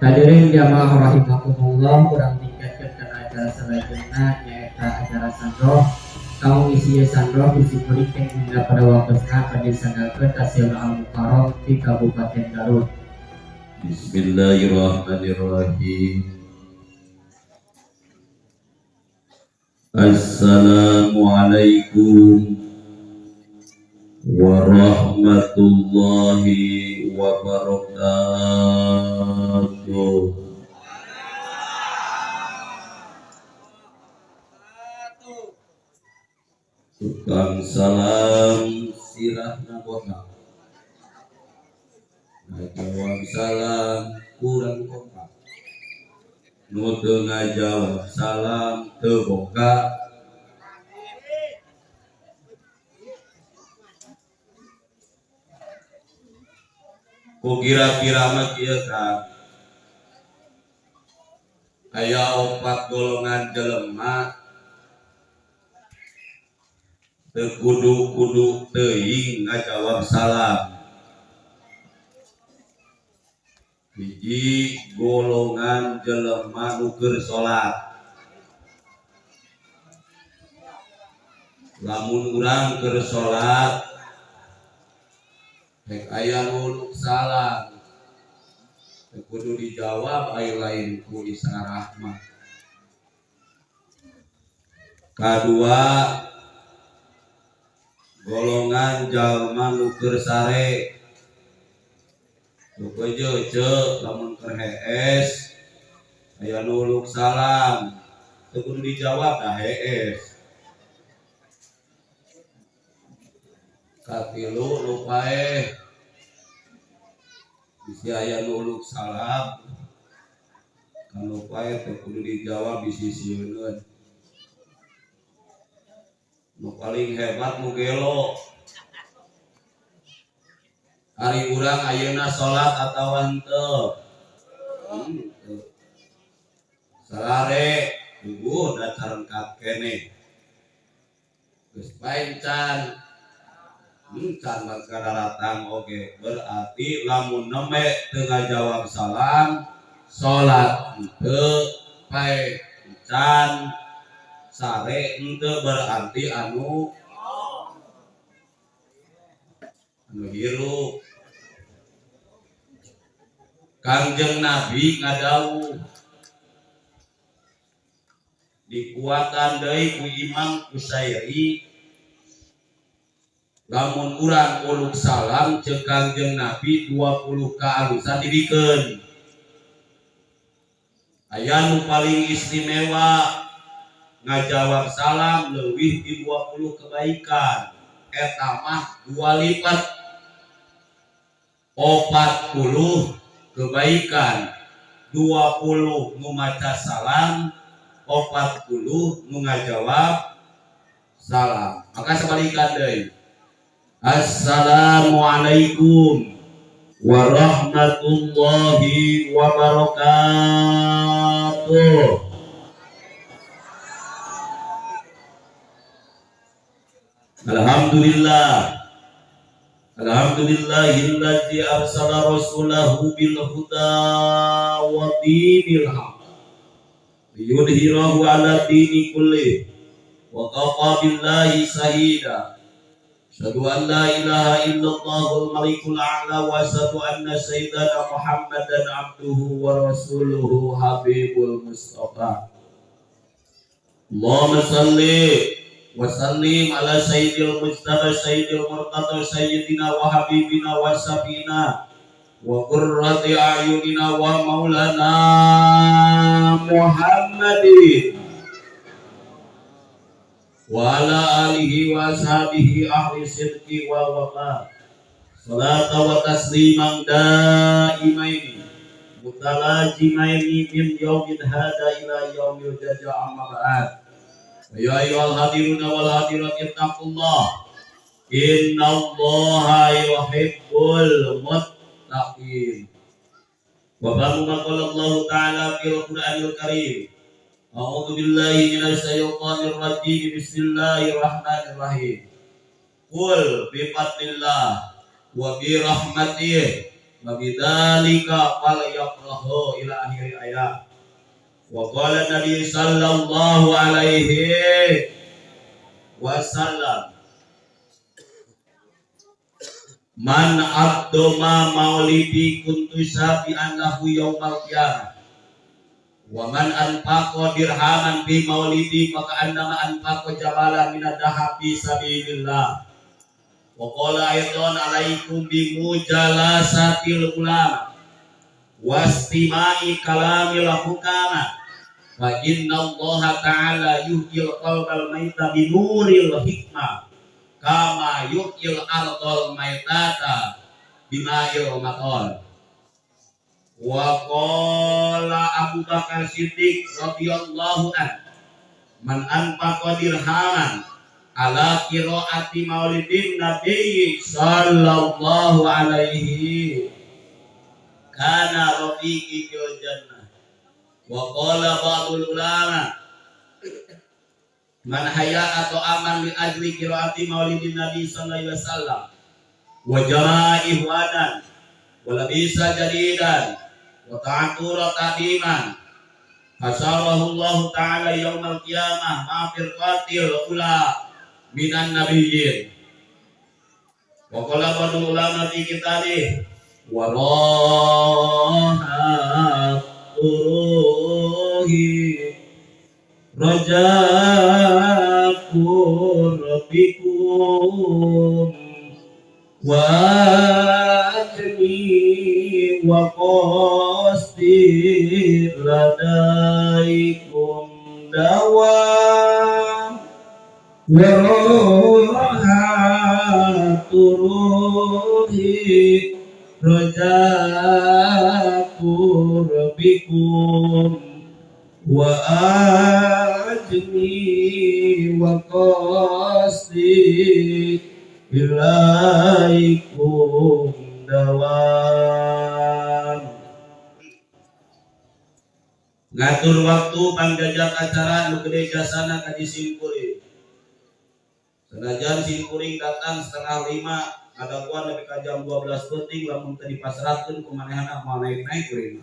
Hadirin jamaah rahimakumullah, kurang tingkatkan acara selanjutnya yaitu acara sandroh. Kamu isi sandroh disebutkan hingga pada waktunya pada sandakan Tasil Al-Mukarram di Kabupaten Garut. Bismillahirrahmanirrahim. Assalamualaikum warahmatullahi wabarakatuh. Tukang salam sirah nabona, ngajawab salam kurang kompak, nu teu ngajawab salam teu boga. Ku kira-kira mah kieu Kang, aya 4 golongan jelema teu kudu teuing ngajawab salam. Hiji golongan jelema nu keur salat, lamun urang keur salat rek aya nu salam teu kudu dijawab, aya lain ku isarah mah. Kadua golongan jalma nu keur sare, tukeje ceuk lamun keur hees aya nu uluk salam teu kudu dijawab dah hees. Katilu nu paeh bisi aya nu uluk salam kanu paeh teu kudu dijawab bisi sieun. Nu paling hebat nu gelo, ari urang ayeuna salat atawa henteu. Salare tunggu da carengkat keneh. Geus bae can can kadaratan oge berarti lamun nembe teu ngajawab salam salat henteu pae can sare henteu berarti anu hirup. Kangjeng Nabi ngadawuh dikuatan deui ku Imam Qushairi lamun urang uluk salam jeung Kangjeng Nabi 20 kaalusan dibikeun. Aya nu paling istimewa ngajawab salam leuwih di 20 kebaikan eta mah 2 lipat 40 kebaikan 20 nu maca salam 40 nu ngajawab salam. Maka sabalikan deui. Assalamualaikum warahmatullahi wabarakatuh. Alhamdulillah. Alhamdulillahilladzi arsala rasulahu bil huda wa dinil haq liyudhhirahu 'ala dini kulli wa kafa billahi shahida. Asyhadu an la ilaha illallahul malikul a'la wa asyhadu anna sayyidana Muhammadan abduhu wa rasuluhu habibul mustafa. Allahumma salli wa sallim ala sayyidil mustafa sayyidil murtada sayyidina wa habibina wa safina wa qurrati a'yunina wa maulana Muhammadin wa ala alihi wa ashabihi ahli sidqi wa wafa. Salata wa tasliman daimaini mutalajimaini min yaumin hada ila yaumil jaza amma ba'd. Ya ayyuhal hadiruna wal hadirat ittaqullah innallaha yuhibbul muttaqin. Wa qala Allah ta'ala fil Qur'anil Karim. A'udzu billahi minasy syaithanir rajim. Bismillahirrahmanirrahim. Qul bi fadlillah wa bi rahmatihi wa bidzalika falyafrahu ila akhir ayat. Wa qala Nabi sallallahu alaihi wasallam man abdoma maulidi kuntu syafi'an lahu yaumal qiyamah wa man anfaqa dirhaman bi maulidi maka annama anfaqa jabalan min ad-dhahab fi sabilillah. Wa qala aidan alaikum bi mujalasatil ulama wastima'i kalamil hukama fa inna Allah ta'ala yuhyil qalbal maita bi nuril hikmah kama yuhyil ardal maitata bima'il matal. Wa qala Abu Bakar Siddiq radhiyallahu anhu man anfaqa dirhaman ala qiraati maulidin nabi sallallahu alaihi kana rafiqi fil jannah. Wa qala ba'dul ulama man haya atau aman li ajli qiraati maulidin nabi sallallahu alaihi wasallam wa jama'a ihwanan wa labisa jadidan wa ta'atura qadiman fasarahu Allah ta'ala yaumal qiyamah ma firqatil ula minan nabiyyin. Wa qala ba'dul ulama fi kitabih wa raha turuhi rajakur rabbikum wa ajmi wa qasdi ladaikum dawa wa rahaturuhi rajakur rabbikum wa ajmi wa qasdi ilaikum dawam. Ngatur waktu pangjajak acara nu gede jasana ka disimpul. Senajan simkuring datang setengah 5 ada gua nepi ka jam 12 penting lamun teu dipasrahkeun ku manehna mau naik-naik kuring.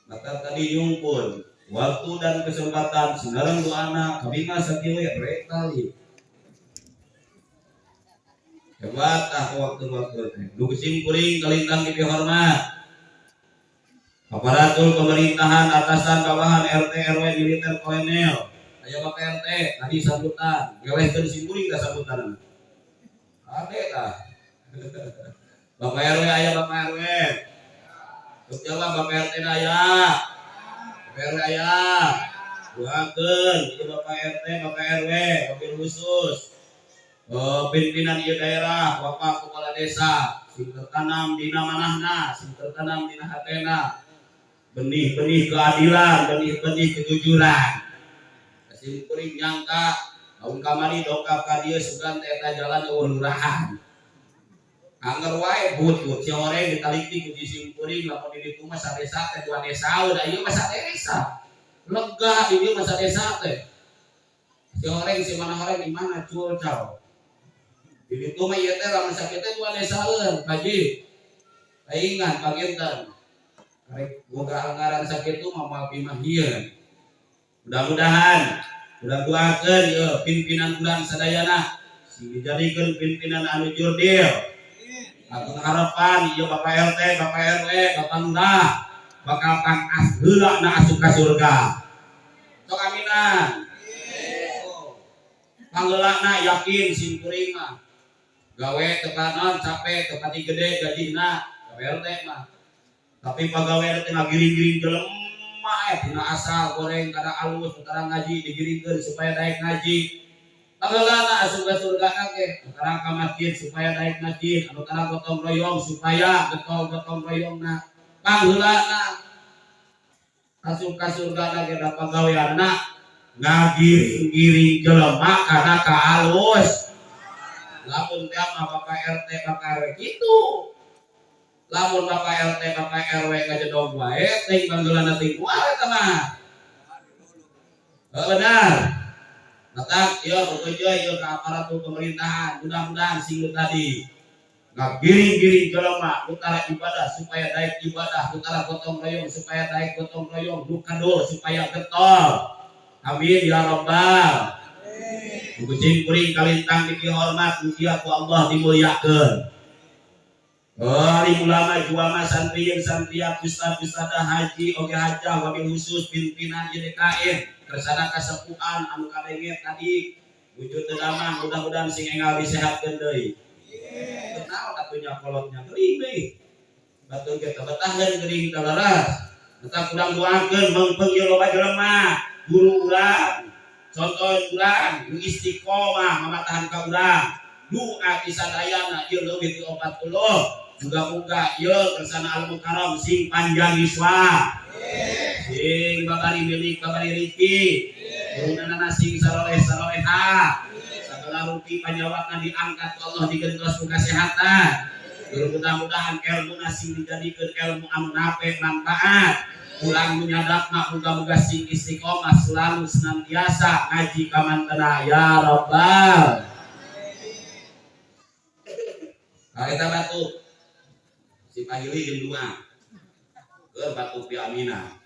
Maka tadi nyungkun waktu dan kesempatan sinareng doana kabinga sakieu rek kali. Hebat waktu-waktu teh. Nu simkuring kalintang dihormat. Aparatur pemerintahan atasan bawahan RT RW militer kolonel. Aya Bapak RT tadi sambutan. Gelehkeun simkuring ka sambutan. Ade tah. Bapak RW aya Bapak RW. Terus jawab Bapak RT aya. Bapak RW aya. Doakeun ieu Bapak RT, Bapak RW, wabil khusus. Pimpinan ieu daerah, Bapak Kepala Desa, sing tertanam dina manahna, sing tertanam dina hatena. Benih-benih keadilan, benih-benih kejujuran. Kasih kuring nyangka tahun kamari dongkap ka dieu sugan teh eta jalan eueuh lurahan. Angger wae but si oreng ditaliti ku sim kuring lamun di ditu mah sadesa teh dua desa da ieu mah sadesa. Lega ieu mah sadesa teh. Si oreng si mana oreng di mana cul cau. Di ditu mah ieu teh lamun sakit teh dua desaeun kaji. Taingan paginten. Karek boga anggaran sakitu mah moal pimahieun. Mudah-mudahan udah doakeun ieu pimpinan urang sadayana sing dijadikeun pimpinan anu jurdil. Aku harapan ieu Bapak RT, Bapak RW, Bapak Lurah bakal pangkas heula na asup ka surga. Sok aminan. Panggeulana yakin simkuring mah. Gawe tekanan capek tepati gede gajina Bapak RT mah. Tapi pagawe teh ngagiring-giring jelema tina asal goreng kada alus utara ngaji digiringkeun supaya daek ngaji. Panggeulana asup ka surga ge, utara ka masjid supaya daek masjid, anu tara gotong royong supaya gotong royongna. Panggeulana asup ka surga ge da pagaweanna ngagiring-giring jelema kada ka alus. Lamun teh mah Bapak RT Bapak RW kitu. Lamun Bapak RT Bapak RW ngajedog wae teh panggeulana teh wae tah mah. Benar. Matak ieu bebeujeuh ieu ka aparatur pemerintahan mudah-mudahan sing tadi ngagiring-giring jelema utara ibadah supaya daek ibadah, utara gotong royong supaya daek gotong royong, dukadul supaya getol. Amin ya rabbal. Kucing kuring kalintang dihormat mugia ku Allah dimuliakeun. Ari ulama juama santriyin santriat ustad ustadah haji oge hajah wabil khusus pimpinan JDKN kersana kasepuhan anu kadenge tadi wujud damang mudah-mudahan sing enggal disehatkeun deui. Naon atunya kolotnya geuring deui. Batur ge teh betahkeun geuring talaras. Eta kurang doakeun meungpeung ieu loba jelema guru urang contoh urang nu istiqomah mamatahan ka urang. Doa kisadayana ieu leuwih ti 40. Muga-muga ieu kersana al-mukarram sing panjang iswa. Sing babari milik babari riki. Urunana sing saroleh-saroleha. Sagala rupi panjawabna diangkat ku Allah digentos ku kasehatan. Mudah-mudahan ilmuna sing dijadikeun ilmu anu nape manfaat. Ulang menyadapna muga-muga sing istiqomah selalu senantiasa ngaji ka mantena ya rabbal. Eta batu si pahili jeung dua keur batu pi aminah.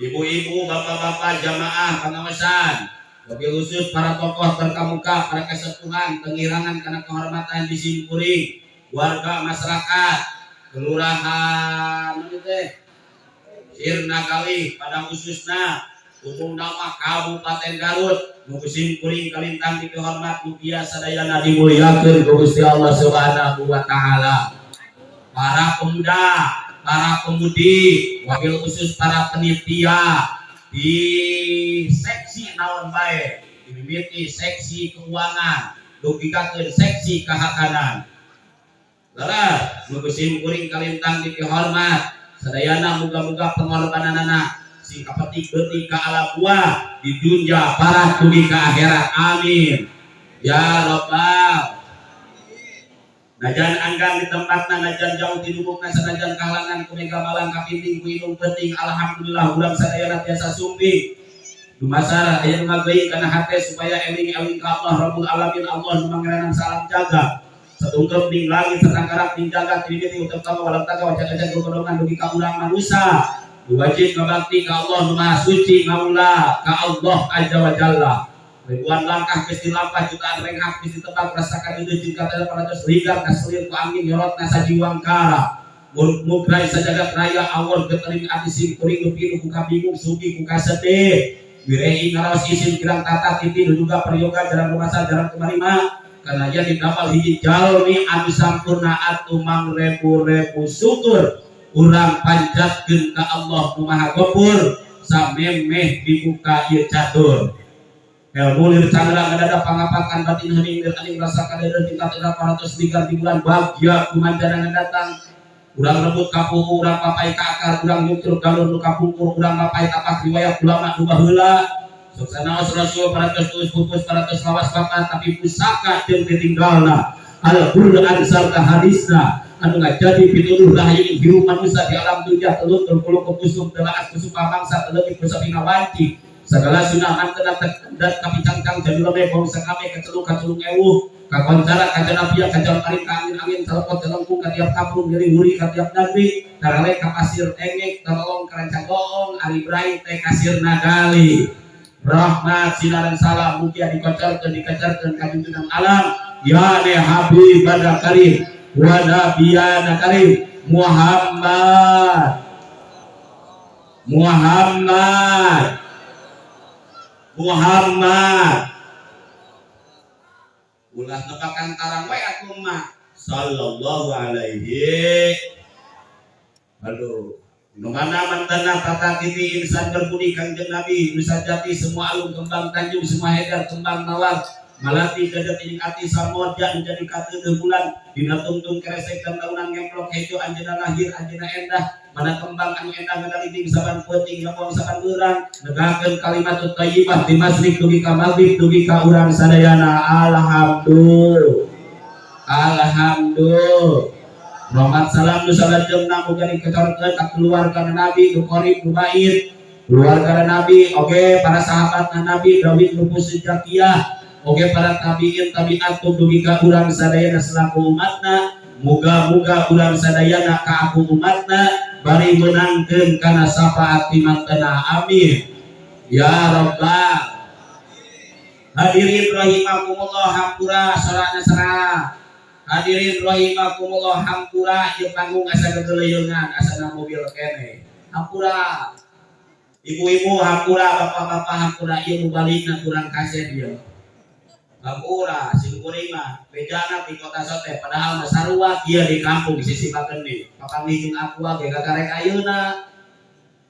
Ibu-ibu, bapak-bapak, jamaah pengawasan, wabil khusus para tokoh terkemuka, para kesepuhan, pengirangan karena kehormatan di simkuring, warga masyarakat, kelurahan Sirna Galih pada khususna umum nama Kabupaten Garut, nu simkuring kalintang dihormat mugia sadayana dimuliakeun ku Gusti Allah Subhanahu wa taala. Para pemuda, para pemudi, wabil khusus para penitia di seksi naon bae, dimimiti seksi keuangan, dugikakeun seksi kehakanan. Laras, nu simkuring kalintang dihormat, sadayana muga-muga pengorbananana sing kapetik beuti ka alam buah di dunya parah dugi ka akhirat. Amin ya rabbal. Najan anggang di tempatna najan jauh di lubukna sanajan kahalangan ku mega malang kapimpin ku indung penting alhamdulillah ulang sadayana tiasa sumping Dumasar aya mageuing kana hate supaya eling-eling ka Allah Rabbul Alamin, Allah nu mangranang salam jaga satungkeun ning langit satangkarak ning jagat ti dieu utama walam taga wajah-wajah golongan dugi ka urang manusia wajib ngabakti ka Allah nu maha suci ngaula ka Allah azza wa jalla. Ribuan langkah geus dilampah jutaan renghak geus ditebak rasakan itu jika ada parados ligar kaselir ku angin nyorotna sajiwangkara mugrai sajagat raya awal getering ati sim kuring nupi buka bingung sugi buka sedih wirei ngaraos isin kirang tata titi juga peryoga jalan rumasa jalan kemarima karena ia didapal hiji jalmi anu sampurna atumang rebu-rebu syukur urang panjatkeun ka Allah nu maha gopur samemeh dibuka ieu catur. Ilmu lir canggrang ada pangapakan batin hening lir aning rasakan dari tingkat 800 di bulan bahagia kumanjaran datang urang rebut kapu urang papai ka akar urang nyukur galur nu kapungkur urang papai tapak riwayat ulama nu baheula suksana rasul paratos tulis pupus paratos lawas bakat tapi pusaka jeung ditinggalna al-Qur'an sarta hadisna anu ngajadi pituduh rahayu hirup manusia di alam dunia telut terpuluh kekusuk telah kusuk bangsa teleutik kusapina wanci segala sunah mantenan dan kapicangkang jadi lebih bangsa kami keceluk ewu kakoncara kajanapia kajan paling angin telepon telengkung katiap kampung dari huri katiap nabi tarale kapasir engek tolong kerancang goong ari brai teh kasir nagali rahmat sinar dan salam mugia dikocorkeun dikecerkeun ka junjungan alam ya ne habib badar karim wa nabiyana karim Muhammad ulah nepakan tarang wae atuh mah sallallahu alaihi aduh nu mana mantana tata titi insan berbudi kanjeng Nabi nu sajati semua alung kembang tanjung semua hedar kembang mawar malati gadat ing ati samodja menjadi kateueuh bulan dina tungtung kresek dan daunan ngemplok hejo anjeunna lahir anjeunna endah mana kembang anu endah ngadaliding saban peuting ngomong saban beurang negakeun kalimatut thayyibah di masrik dugi ka maghrib dugi ka urang sadayana alhamdulillah rahmat salam nu salajengna muga dikecorkeun ka keluarga Nabi nu qarib nu bait keluarga Nabi oge para sahabat Nabi Dawid lupus sejakiyah oge para tabiin tabiat dugi ka urang sadayana selaku umatna muga-muga urang sadayana ka aku umatna bari menangkeun kana syafaat timantena amin ya rabbal hadirin rahimakumullah hampura sarana hadirin rahimakumullah hampura ieu panggung asa gegeleungan asana mobil kene hampura ibu-ibu hampura bapak-bapak hampura ieu mubalina kurang kasih ieu hampura sing kuring mah bejana di kota sote padahal mah sarua ieu di kampung di sisi Bakeni papanggih jeung aku ge kakarek ayeuna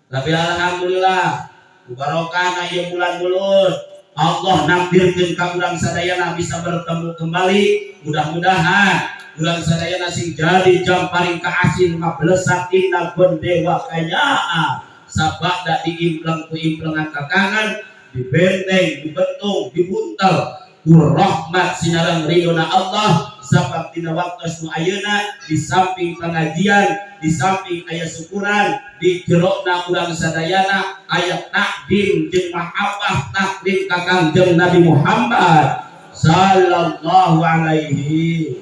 tapi alhamdulillah barokahna ieu bulan bulut Allah nakdirkeun ka urang sadayana bisa bertemu kembali mudah-mudahan urang sadayana sing jadi jam paling kaasin ngablesat tina bendewa kanyaa sabada diimpleng ku implengan kakangan dibenteng dibentung dibuntel ku rahmat sinareng ridona Allah sabab tina waktos nu ayeuna di samping pengajian di samping aya syukuran di jerona urang sadayana aya takdim jeung mahabbah takdim ka Kangjeng Nabi Muhammad sallallahu alaihi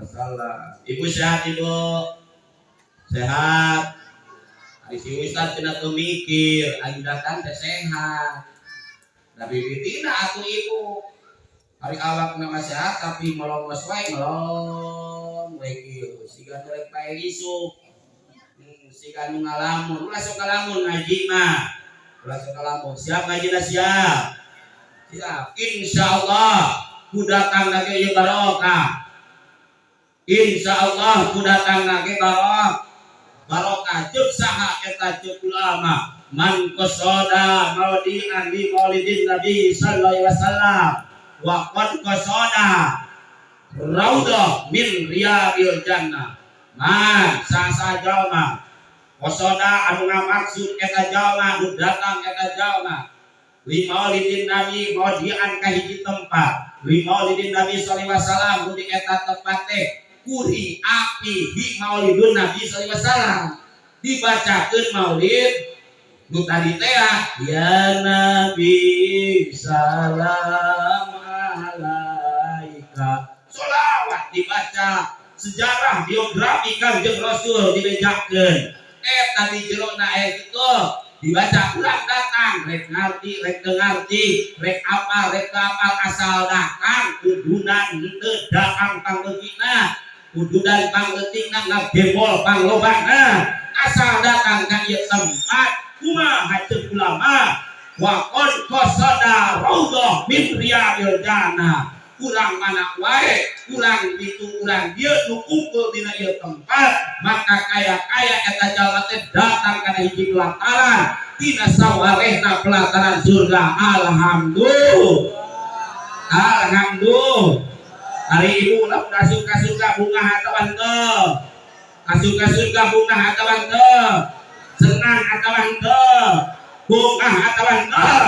wasallam. Ibu sehat ibu sehat ari si Ustaz tina teu mikir aing datang teh sehat tapi bitina atuh ibu hari awak nama sehat tapi melongos wae melong wae kieu siga rek pae isu siga nu ngalamun ulah sok ngalamun ngaji mah ulah sok ngalamun siap ngajina siap insyaallah ku datang lagi ieu barokah insyaallah ku datang lagi barokah jeung saha eta jeung ulama man qasada maudi'an li maulidin nabi sallallahu alaihi wasallam wa qad qasada raudhah min riyadil jannah man sasa jalma qasada anu ngamaksud eta jalma nu datang eta jalma li maulidin nabi maudi'an ka hiji tempat li maulidin nabi sallallahu alaihi wasallam nu di eta tempat teh kuri api di maulidun nabi sallallahu alaihi wasallam dibacakeun maulid nu tadi teh ya Nabi salam alaika sholawat dibaca sejarah biografi Kangjeng Rasul dibejakeun tadi jerona itu dibaca ulang datang rek ngarti rek ngarti rek apal asal datang kudunan henteu daang pangeutina kudunan pangeutina ngagemol panglobana asal datang ka ieu tempat kumaha ceuk ulama wa qad qasada raudhah min riyadil jannah kurang mana wae kurang ditu kurang dieu nu kumpul dina ieu tempat maka kaya-kaya eta jalma teh datang kana hiji pelataran tina sawarehna pelataran surga alhamdulillah hari ibu ulah kasuka bunga hatawan teu kasuka bunga hatawan teu senang hatawan teu bunga hatawan teu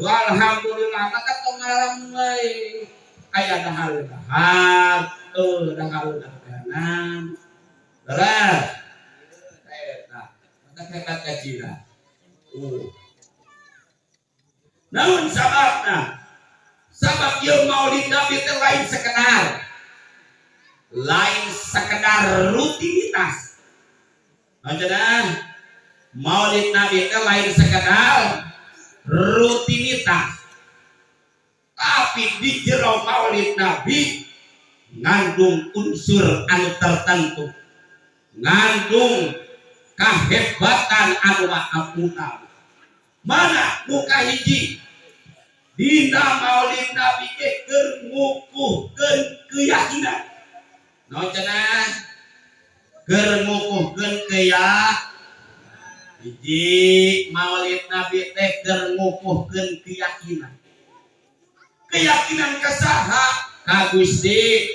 alhamdulillah maka tonggalam we aya dahar dahar terus eta maka hebat kacira namun sababna sabab ieu maulid Nabi teh lain sekedar rutinitas cenah maulid Nabi teh lain sekedar rutinitas tapi di jero maulid Nabi ngandung unsur anu tertentu ngandung kahebatan anu utama mana muka hiji dina maulid Nabi keur ngukuhkeun keyakinan naon cenah keur ngukuhkeun hiji maulid Nabi teh keur ngukuhkeun keyakinan kasaha ka Gusti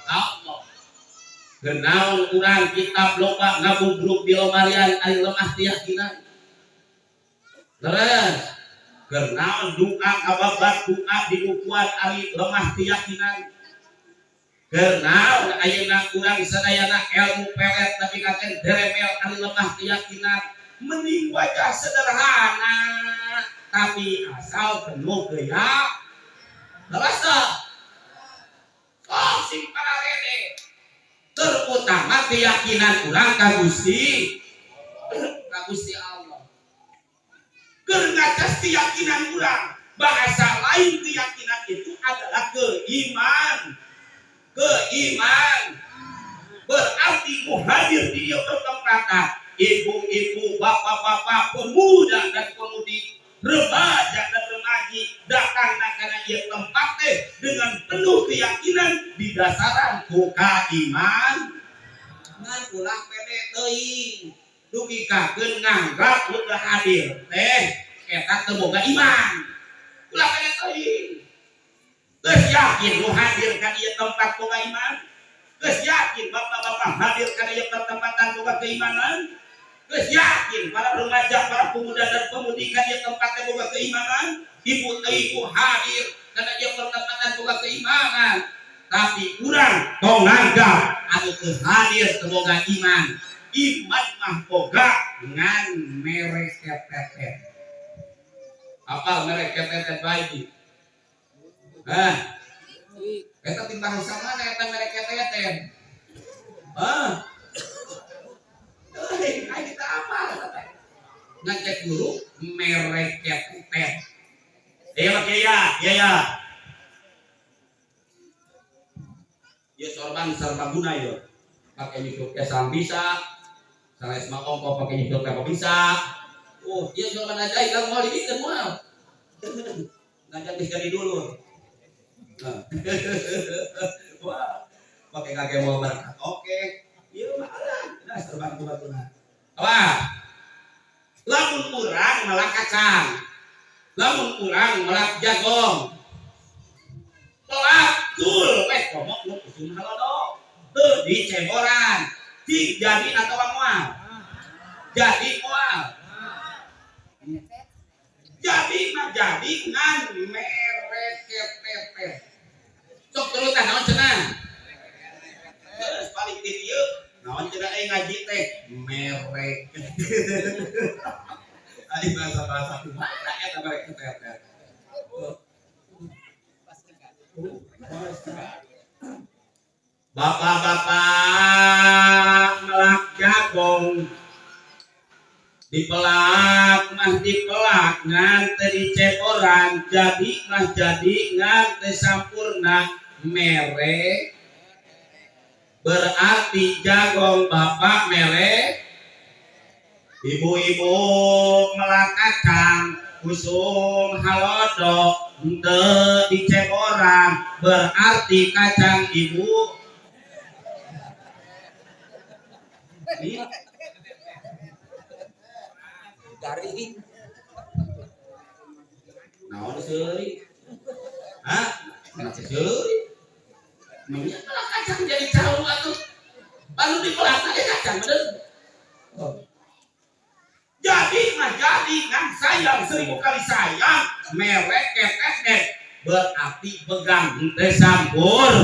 Allah genaun urang kitab loba ngabubruk di lomarian ari lemah keyakinan terus genaun doa kababat doa di bukuan ari lemah keyakinan genaun ayeuna urang sadayana ilmu pelet tapi katen deremel ari lemah keyakinan mending wajah sederhana tapi asal penuh keyakinan terasa sing pararene terutama keyakinan urang ka Gusti Allah keur ngacas keyakinan urang bahasa lain keyakinan itu adalah keiman berarti muhadir di tempat ibu-ibu bapak-bapak pemuda dan pemudi remaja dan remaji datang karena ia tempat dengan penuh keyakinan didasaran ku iman ngan ulah pede teuing dugi kakeun nganggap udah hadir teh eta teu boga iman ulah pede teuing geus yakin nu hadir ka ieu tempat boga iman geus yakin bapak-bapak hadir ka ieu tempatan boga keimanan geus yakin para remaja, para pemuda dan pemudi ka ieu tempat teh boga keimanan, ibu-ibu hadir kana ieu pertempatan boga keimanan. Tapi urang tong nganggap anu teu hadir teu boga iman. Iman mah boga ngan merek kepetet. Apa merek kepetet bae? Eta timbang sama eta merek kepetet. Ayo kita apa? Ngecek dulu merek kepetet. Ya. Ya sorban serbaguna ya. Pakai nyucuk kesam bisa. Salah semua ongko pakai nyucuk apa bisa. Oh, dia sorban aja ikan mau dibikin mau. Ngajak sekali dulu. Wah, pakai kakek mau berangkat. Oke. Iya malah. Nah, serban batu-batuna. Apa? Lamun urang melak kacang. Lamun urang melak jagong. Pelak tul weh komok lu kusun halodo. Teu diceboran. Cing jadi atau moal? Jadi moal. Jadi mah jadi ngan merek kepetet. Sok terutan naon cenah? Geus balik di dieu. Naon cenah ngaji teh merek. Ayo bahasa kumaha eta barek tetet. Bapak-bapak melak jagong dipelak mah dipelak ngan teu dicek orang jadi mah jadi ngan teu sampurna mere berarti jagong bapak mere ibu-ibu melak kacang kusum halodok teu dicek orang berarti kacang ibu Dari naon seuli hah masih seuli namanya pelak kacang jadi calon atuh baru dipelak aja kacang bener jadi mah jadi kan sayang 1000 kali sayang merek ketek berarti pegang teh sampur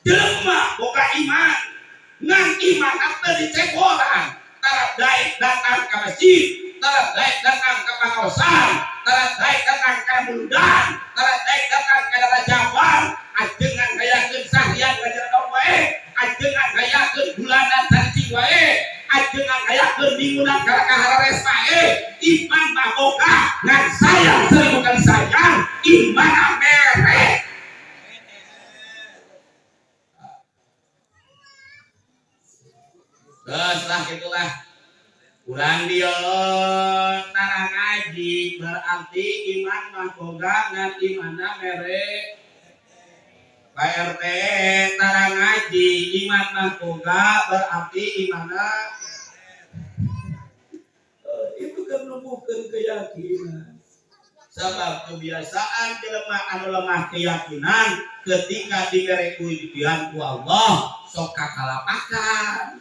jelema boga iman ngan iman apa dicek orang tarap daik datang ke masjid tarap daik datang ke pengawasan tarap daik datang ke mundan tarap daik datang ke rajawan ajengan gayakeun sahyan ngajaran wae ajengan gayakeun bulanan tanci wae ajengan gayakeun minggunan kaharares wae iman mah boga ngan sayang 1000 kali sayang iman mere terus lah gitulah kurang dia tara ngaji berarti iman mah boga ngan imanna mere Pak RT tara ngaji iman mah boga berarti imanna itu kan numbuhkeun keyakinan sabab kebiasaan jelema anu lemah keyakinan ketika diberi ujian ku Allah sok kakalapakan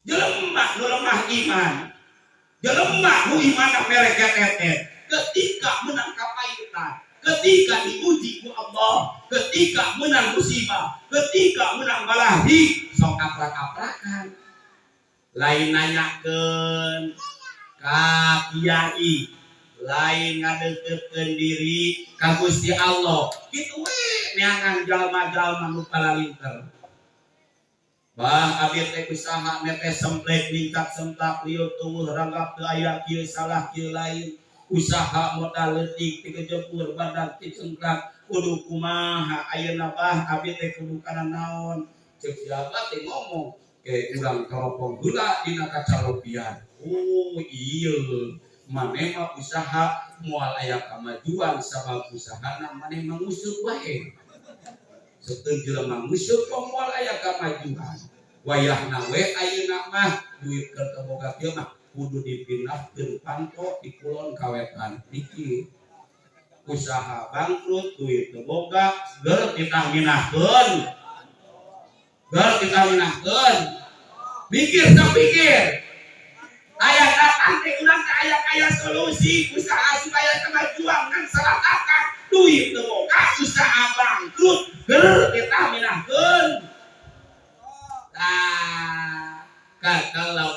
jelema nu lemah iman jelema nu imanna mere ketetet ketika menang kapaitan ketika diuji ku Allah ketika menang musibah ketika menang balahi sok aprak-aprakan lain nanyakeun ka kiai lain ngadeukeutkeun diri ka Gusti Allah kitu we neangan jalma-jalma nu palalinter bah abdi teh usaha nete semplek ningkat semplak lieu tumuh ranggap teu aya kieu salah kieu lain usaha modal leutik ti kejebur badak ti cengkrak kudu kumaha ayeuna bah abdi teh kudu kana naon ceuk siapa teh ngomong ke urang karopong heula dina kacalopian oh ieu maneh mah usaha moal aya kamajuan sabab usahana maneh mangusuk wae seteun jelema ngusuk moal aya kamajuan wayahna we ayeuna mah duit keur kaboga kieu mah kudu dipindahkeun panto di kulon kawetan iki usaha bangkrut duit teu boga geur ditaminahkeun mikir sapikir aya datang teh urang teh aya solusi usaha supaya kemajuan kan salah kakak duit teu boga usaha bangkrut geur ditaminahkeun kalau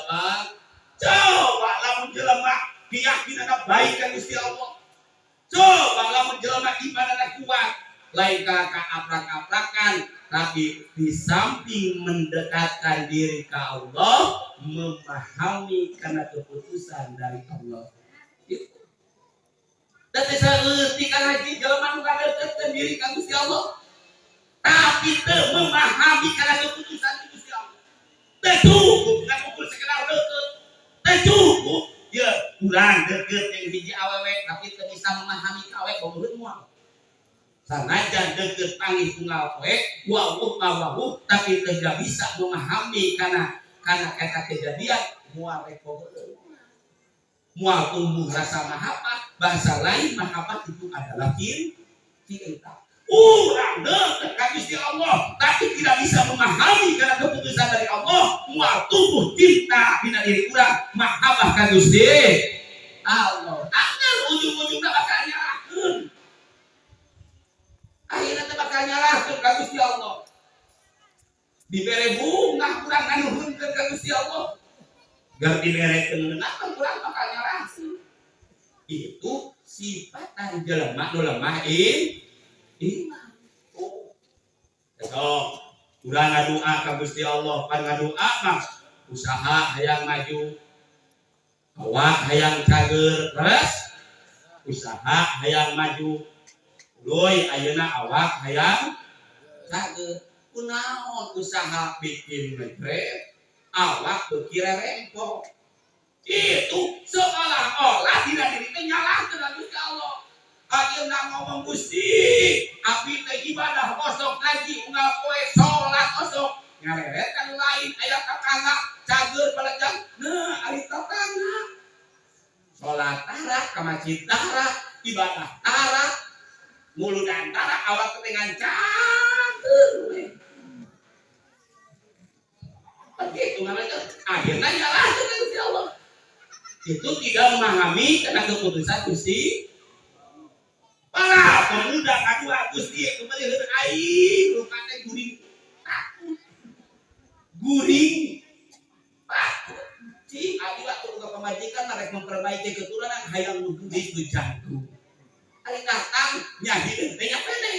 coba lamun jelema keyakinanna baik ka Gusti Allah coba lamun jelema imanana kuat lain ka aprak-aprakan tapi di samping mendekatkan diri ke Allah memahami karena keputusan dari Allah itu dan saya ngerti kan haji jelema nu ngadeukeutkeun diri ka Gusti Allah tapi teu memahami karena keputusan Gusti Allah teu cukup ngan ukur sekedar deukeut teu cukup ya urang deukeut jeung hiji awewe tapi teu bisa memahami ka awewe bogoh moal sanajan deukeut panggih tunggal poe wawuh tapi tidak bisa memahami karena kata kejadian moal bogoh moal tumbuh rasa mahabbah bahasa lain mahabbah itu adalah cinta urang deukeut ka Gusti Allah tapi tidak bisa memahami karena keputusan dari Allah moal tumbuh cinta dina diri urang mahabbah ka Gusti Allah akhir ujung-ujungna bakal nyalakeun akhirnya teh bakal nyalakeun ka Gusti Allah dibere bunga urang nganuhunkeun ka Gusti Allah Ger diberekeun kenapa kurang bakal nyarasi. Itu sifat dari jelema nu lemah iman. Besok urang ngadoa ka Gusti Allah, pan ngadoa mah usaha hayang maju, awak hayang cager, terus usaha hayang maju. Doi ayeuna awak hayang cager. Kunaon usaha bikin metre, awak berkira rempok. Itu seolah-olah tidak diri teh nyalahkeun Gusti Allah. Ayeuna ngomong Gusti, abdi teh ibadah kosong ngaji unggal poe salat kosong. Ngareret kan lain aya tetangga cager balejang. Nah, ari tetangga. Salat tara ka masjid tara, ibadah tara, muludan tara awak ketengan cager. Begitu namanya akhirnya nyalahkeun Gusti Allah. Itu tidak memahami karena keputusan Gusti. Para pemuda kadua Gusti kembali ke air rupanya guring takut guring takut cing adi waktu ke pemajikan mereka memperbaiki keturunan hayang nu geudeung nu jantung ari datang nyahideun teh nya pede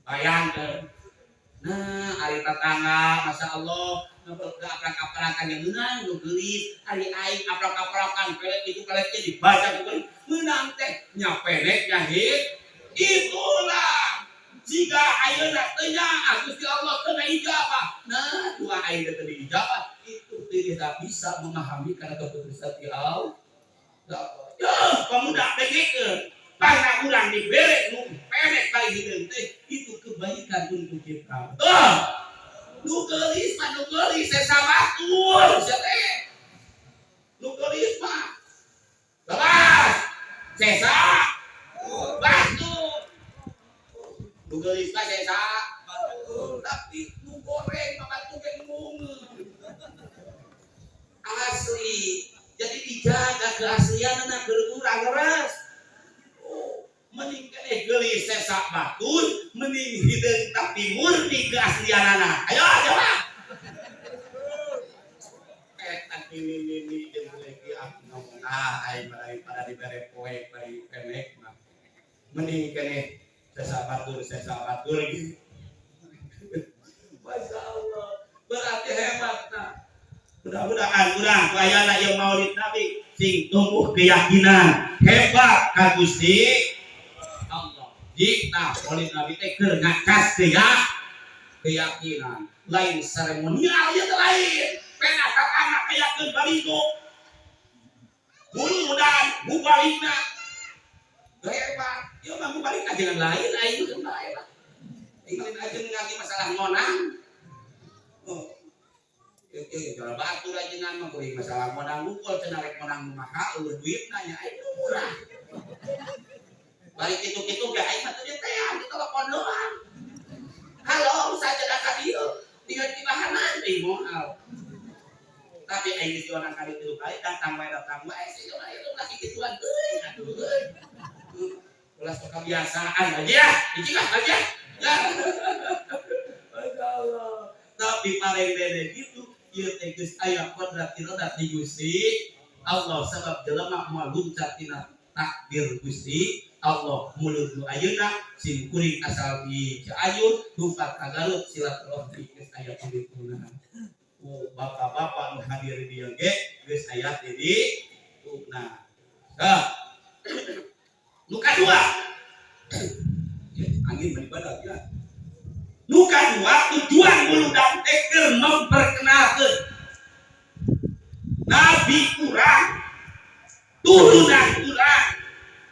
bayangkeun. Nah ari tetangga masya Allah aprak-aprakan yang menang nu geulis ari aing aprak-aprakan pelet itu peletnya dibaca bukan menang teh nya pendek nyahid. Itulah jika ayeuna teh nya Gusti Allah teu ijabah. Nah dua ayeuna teu ijabah itu tidak bisa memahami karena keputusan ti Allah. Ya pemuda dengekeun pangna urang dibere nu pendek kali hideung teh itu kebaikan untuk kita. Nu geulis mah nu geulis sesa batur teh. Nu geulis mah babas sesa batur. Nu geulis mah sesa batur tapi nu goreng mah batu ge mungeun. Asli. Jadi dijaga keaslianna keur urang leres. Mending keneh geulis sesa batur mending hideung tapi murni keaslianana. Ayo jawab. Ini jeung lagi ngomong aing pada dibere poe bae pendek mah. Mending keneh sesa batur gitu. Masya Allah. Berarti hebatna. Mudah-mudahan urang kayana yang maulid Nabi sing tumbuh keyakinan hebat ka Gusti jika oleh Nabi teh keur ngakas keyakinan lain seremonial ya lain pena kakana kayakeun baligo mudah mubalikna hebat ieu mah mubalik ajengan lain aing teh hebat ingin ajeun ngaki masalah ngonang jual batu ajengan mah kuring masalah ngonang mukul cenah rek ngonang mahal eueuh duitna nya aing murah. Balik itu gak aing mah teh di telepon doang. Halo, saja dak ka dieu. Tinggal di bahanan deui moal. Tapi aing geus orang kali 3 kali datang wae sih itu lagi gituan euy. Aduh euy. Ulah kebiasaan aja ya. Icikah aja. Ya. Masyaallah. Tapi paling bede gitu ieu teh geus aya kodrat di Gusti Allah sebab jelema moal luncat tina takdir Gusti Allah mulut nu ayeuna sing kuring asal di Ciayur dupat ka Garut silaturahmi geus aya di tuna. Bapak-bapak nu hadir di dieu ge geus aya di tuna. Nu kadua angin beribadah ya. Nu kadua tujuan muludan teh keur memperkenalkeun nabi urang turunan urang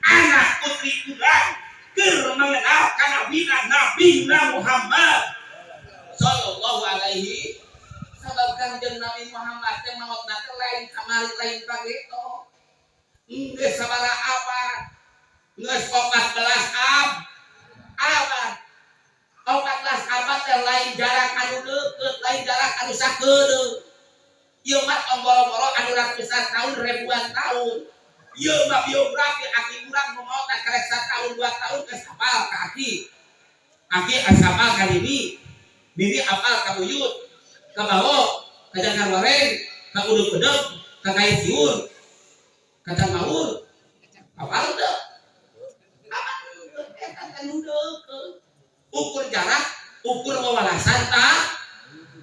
anak putri urang keur mengenal kana Nabi Muhammad sallallahu alaihi sabab kanjeng Nabi Muhammad teh maotna teh lain kamari lain kageto geus sabaraha abad geus 14 abad 14 abad teh lain jarak anu deukeut lain jarak anu sakeuleuh ieu mah boro-boro anu ratusan tahun ribuan tahun. Ieu mah biografi aki urang nu maot karek satahun 2 tahun geus hafal ka aki. Aki hafal ka diri apal ka buyut, ka bawo, ka jangan wareng, ka udeg-udeg, ka kait siur, kacang maur, kapal deh. Ukur jarak, ukur wawalasan tak.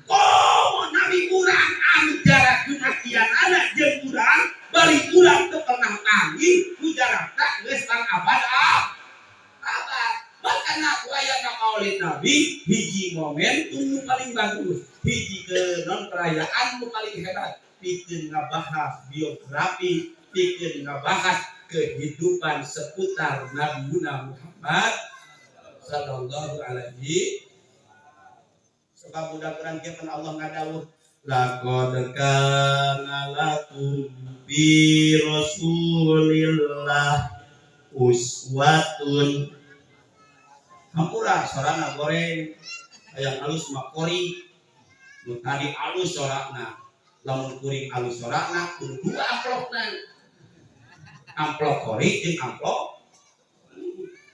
Oh, nabi kurang anu jarak kematian anak jeung kurang, balik kurang teu pernah angin, ku jarak tak geus tang abad abad. Makana ku aya na maulid nabi hiji momentum nu paling bagus, hiji non perayaan nu paling hebat, pikeun ngabahas biografi, pikeun ngabahas kehidupan seputar Nabi Muhammad sallallahu alaihi. Sebab mudah-mudahan kita Allah ngadawuh laqad kana lakum bi rasulillah uswatun. Hampura sorana goreng hayang alus makori nu tadi alus sorakna, lamun kuring alus sorakna kudu dua amplopna, amplop kori jeung amplop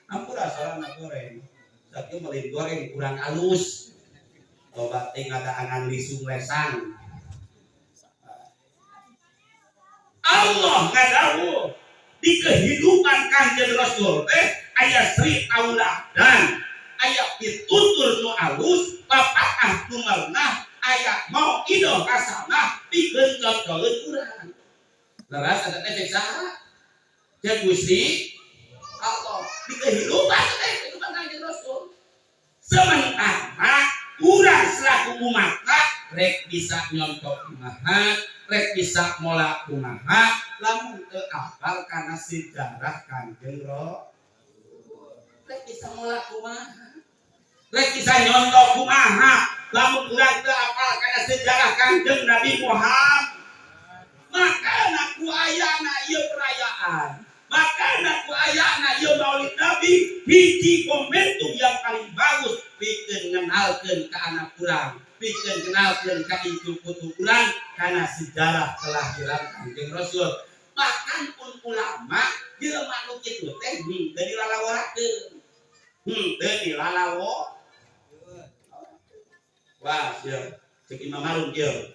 hampura sorana goreng sakieu meuli goreng kurang alus loba teh ngadaangan lisung lesang. Allah ngadawuh di kehidupan Kanjeng Rasul teh aya sri tauladan, aya pitutur nu alus, papatah nu marnah, aya mau ido kasana pikeun contoheun urang. Leras eta teh saha? Jeung Gusti Allah di kehidupan teh kehidupan Kanjeng Rasul. Sementara urang selaku umatna rek bisa nyontok kumaha, rek bisa mola kumaha, lamun teu apal kana sejarah Kanjeng Rasul. Rek bisa mola kumaha, rek bisa nyontok kumaha, lamun urang teu apal kana sejarah Kanjeng Nabi Muhammad. Makana ku ayana ieu perayaan, makana ku ayana ieu Maulid Nabi hiji momentum yang paling bagus pikeun ngenalkeun ka anak urang, pikeun kenalkeun ka ibu putu urang kana sejarah kelahiran Kanjeng Rasul. Bahkan pun ulama jelema nu kitu teh teu dilalaworakeun. Teu dilalawo. Wah, sia cek Imam Harun kieu.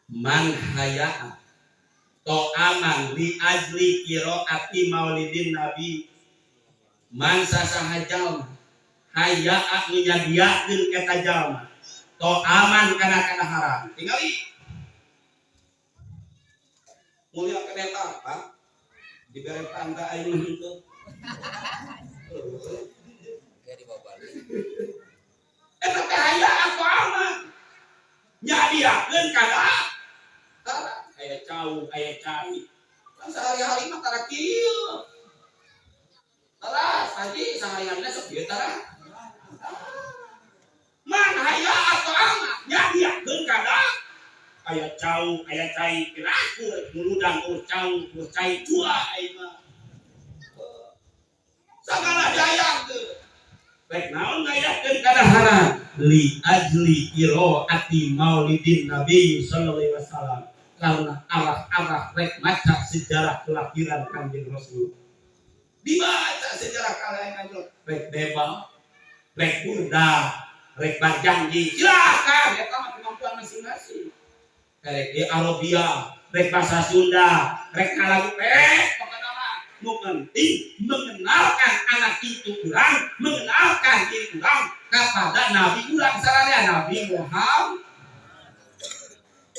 Man haya'a to'aman li ajli qiraati maulidin nabi, man sasaha jalma haya'a nyadiakeun eta jalma to'aman kana haram. Tingali mulia kana apa dibere tangga ayeuna henteu jadi babalik eta teh haya'a to'aman nyadiakeun kana aya cau, aya cai. Kan sehari-hari mah tara kieu. Tara saji sehari-harina sok kieu tara. Man haya atau ama nyadiakeun kada aya cau, aya cai piraku muludang urus cau, urus cai tua ai mah. Sagala dayakeun. Rek naon ngayakeun kada haram li ajli qiraati maulidin nabi sallallahu alaihi wasallam. Karena arah-arah rek maca sejarah kelahiran Kanjeng Rasul. Dibaca sejarah kelahiran Kanjeng Rasul. Rek bebang, rek burda, rek berjanji. Silakan, eta mah kemampuan masing-masing. Rek di Arabia, rek bahasa Sunda, rek ngalagu pokoknya mah nu penting mengenalkan anak itu urang, mengenalkan diri urang kepada Nabi urang sararea Nabi Muhammad.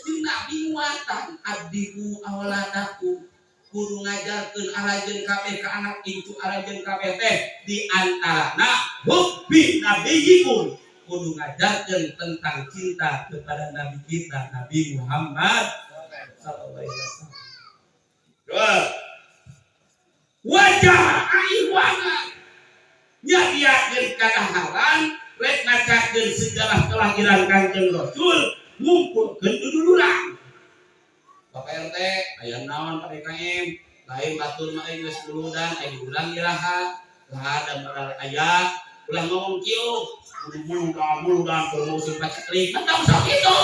Nabi muatan abdiku awaladaku kudu ngajarkeun arajeun kabeh ka anak incu arajeun kabeh teh di antarana hubbi nabiyyikum kudu ngajarkeun tentang cinta kepada nabi kita Nabi Muhammad sallallahu alaihi wasallam. Dua wajah ikhwana nyadiakeun kadaharan rek ngacakeun sejarah kelahiran Kanjeng Rasul ngumpulkeun duduluran. Bapak RT aya naon PKM lain batur mah geus muludan aya urang iraha lah ada merar aya ulah ngomong kieu muludan keur musim paceklik mah sok kitu.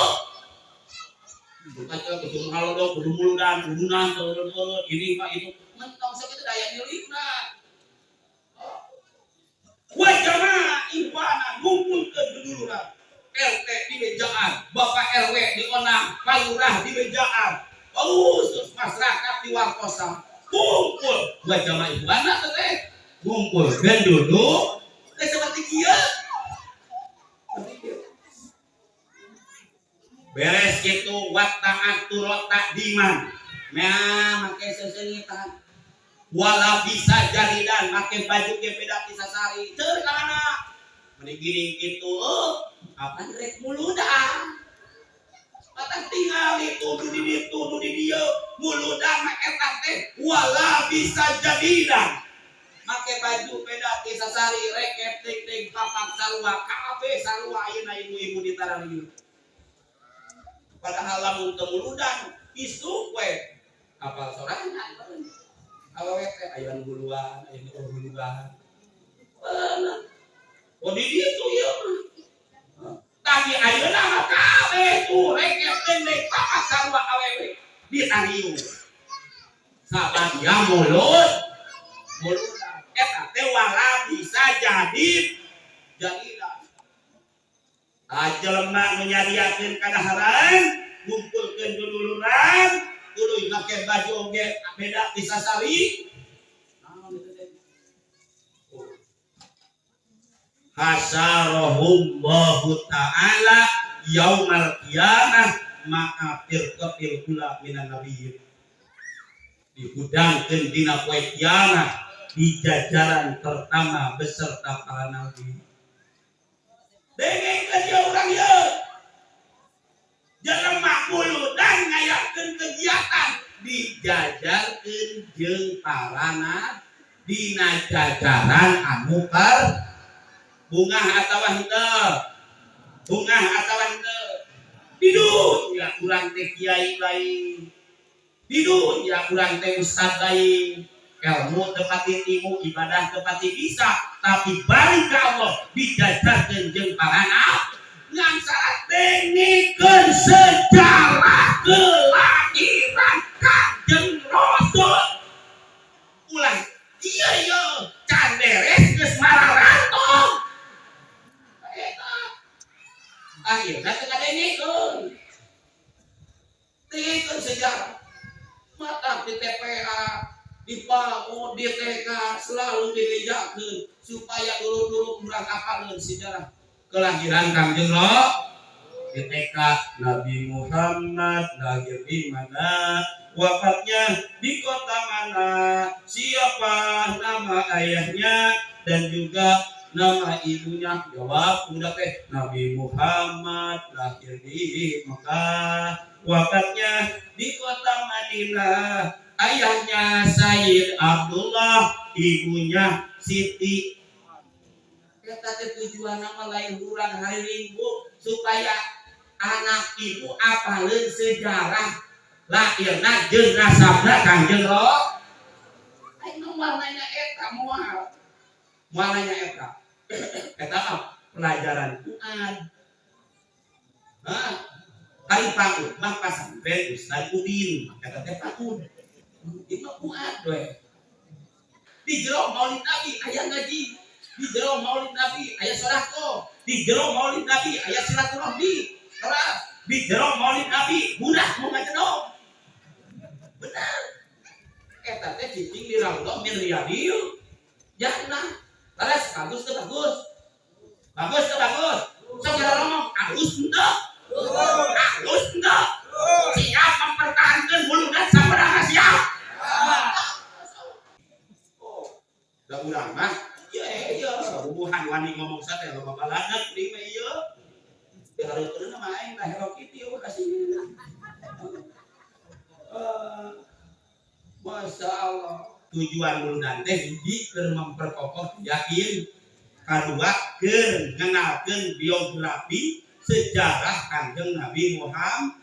Bukan kudu ngalodok kudu muludan kudu naon ini mah itu mah sok kitu daya nyeulikna. Wa jamaah ikhwana ngumpulkeun duduluran RT di mejaan, Bapak RW di onang, Pak Lurah di mejaan, terus masyarakat di warkosan kumpul buat jamaah ibu anak teh kumpul dan duduk seperti kia beres gitu wataan turut tak diman nah make sesengitan wala bisa jadidan make baju ke beda bisa sari cer kana mending gini gitu apa rek muludan patah tinggal itu di dia muludan make teh wala bisa jadidan make baju beda bisa sari rek ting papak sarua kabeh sarua ayeuna ibu-ibu di tararieu padahal lamun teu muludan isuk we apal sorangan awewe teh aya nu huluan aya nu huluan oh di ditu ieu mah tapi ayeuna mah kabeh tuh rek ting papak sarua awewe di tariu sabadia mulut eta teh wala bisa jadi jadilah jelema nyariakeun kadaharan ngumpulkeun dululuran tuluy make baju oge beda bisa sari hasarahumullahu ta'ala yaumal qiyamah maka firqatil ula minan nabiyyin dihudangkeun dina poe kiamat di jajaran pertama beserta para nabi. Dengeng kerja orang ya, jelema muludan ngayakeun kegiatan dijajarkeun jeung para nabi dina jajaran anu per bunga atawa henteu, bunga atawa henteu. Didu ya urang teh kiai lain, didu ya urang teh ustad lain. Ilmu tepati ilmu ibadah tepati bisa tapi balik ke Allah dijajarkeun jeung para nabi ngan salat dengikeun sejarah kelahiran Kanjeng Rasul ulah ieu ieu can beres geus mararantong eta akhirna teu kadengikeun dengikeun sejarah mata di TPA di PAO, di TK selalu dibejakeun supaya dulu-dulu kurang apalkeun sejarah kelahiran Kanjeng Rasul di TK Nabi Muhammad lahir di mana wafatnya di kota mana siapa nama ayahnya dan juga nama ibunya jawab udah teh Nabi Muhammad lahir di Mekah wafatnya di kota Madinah ayahnya Sayyid Abdullah, ibunya Siti. Kita tujuan nama lain urang hari Minggu supaya anak ibu apaleun sejarah lahirna jeung nasabna Kanjeng Rasul. Ayeuna warnanya eta moal. Warnanya eta. Eta pelajaran Quran. Kali pakud mah pasantren Ustaz Udin, eta teh pakud. Itu kuat we. Di jero Maulid Nabi aya ngaji, di jero Maulid Nabi aya sedekah, di jero Maulid Nabi aya silaturahmi. Terus di jero Maulid Nabi budak mau ngajeno. Benar. Eta teh cicing di raudhah min riyadil jannah. Terus bagus teu bagus? Bagus teu bagus? Sok ngomong halus henteu? Halus henteu? Siap mempertahankan muludan sabaraha siap? Da urang mah ieu hubungan wani ngomong sate lo babaladan kuring mah ieu. Dihareukeun mah aing teh Hello Kitty eueuh kasih. Masya Allah. Tujuan muludan teh hiji keur memperkokoh yakin, kadua keur ngenalkeun biografi sejarah Kanjeng Nabi Muhammad.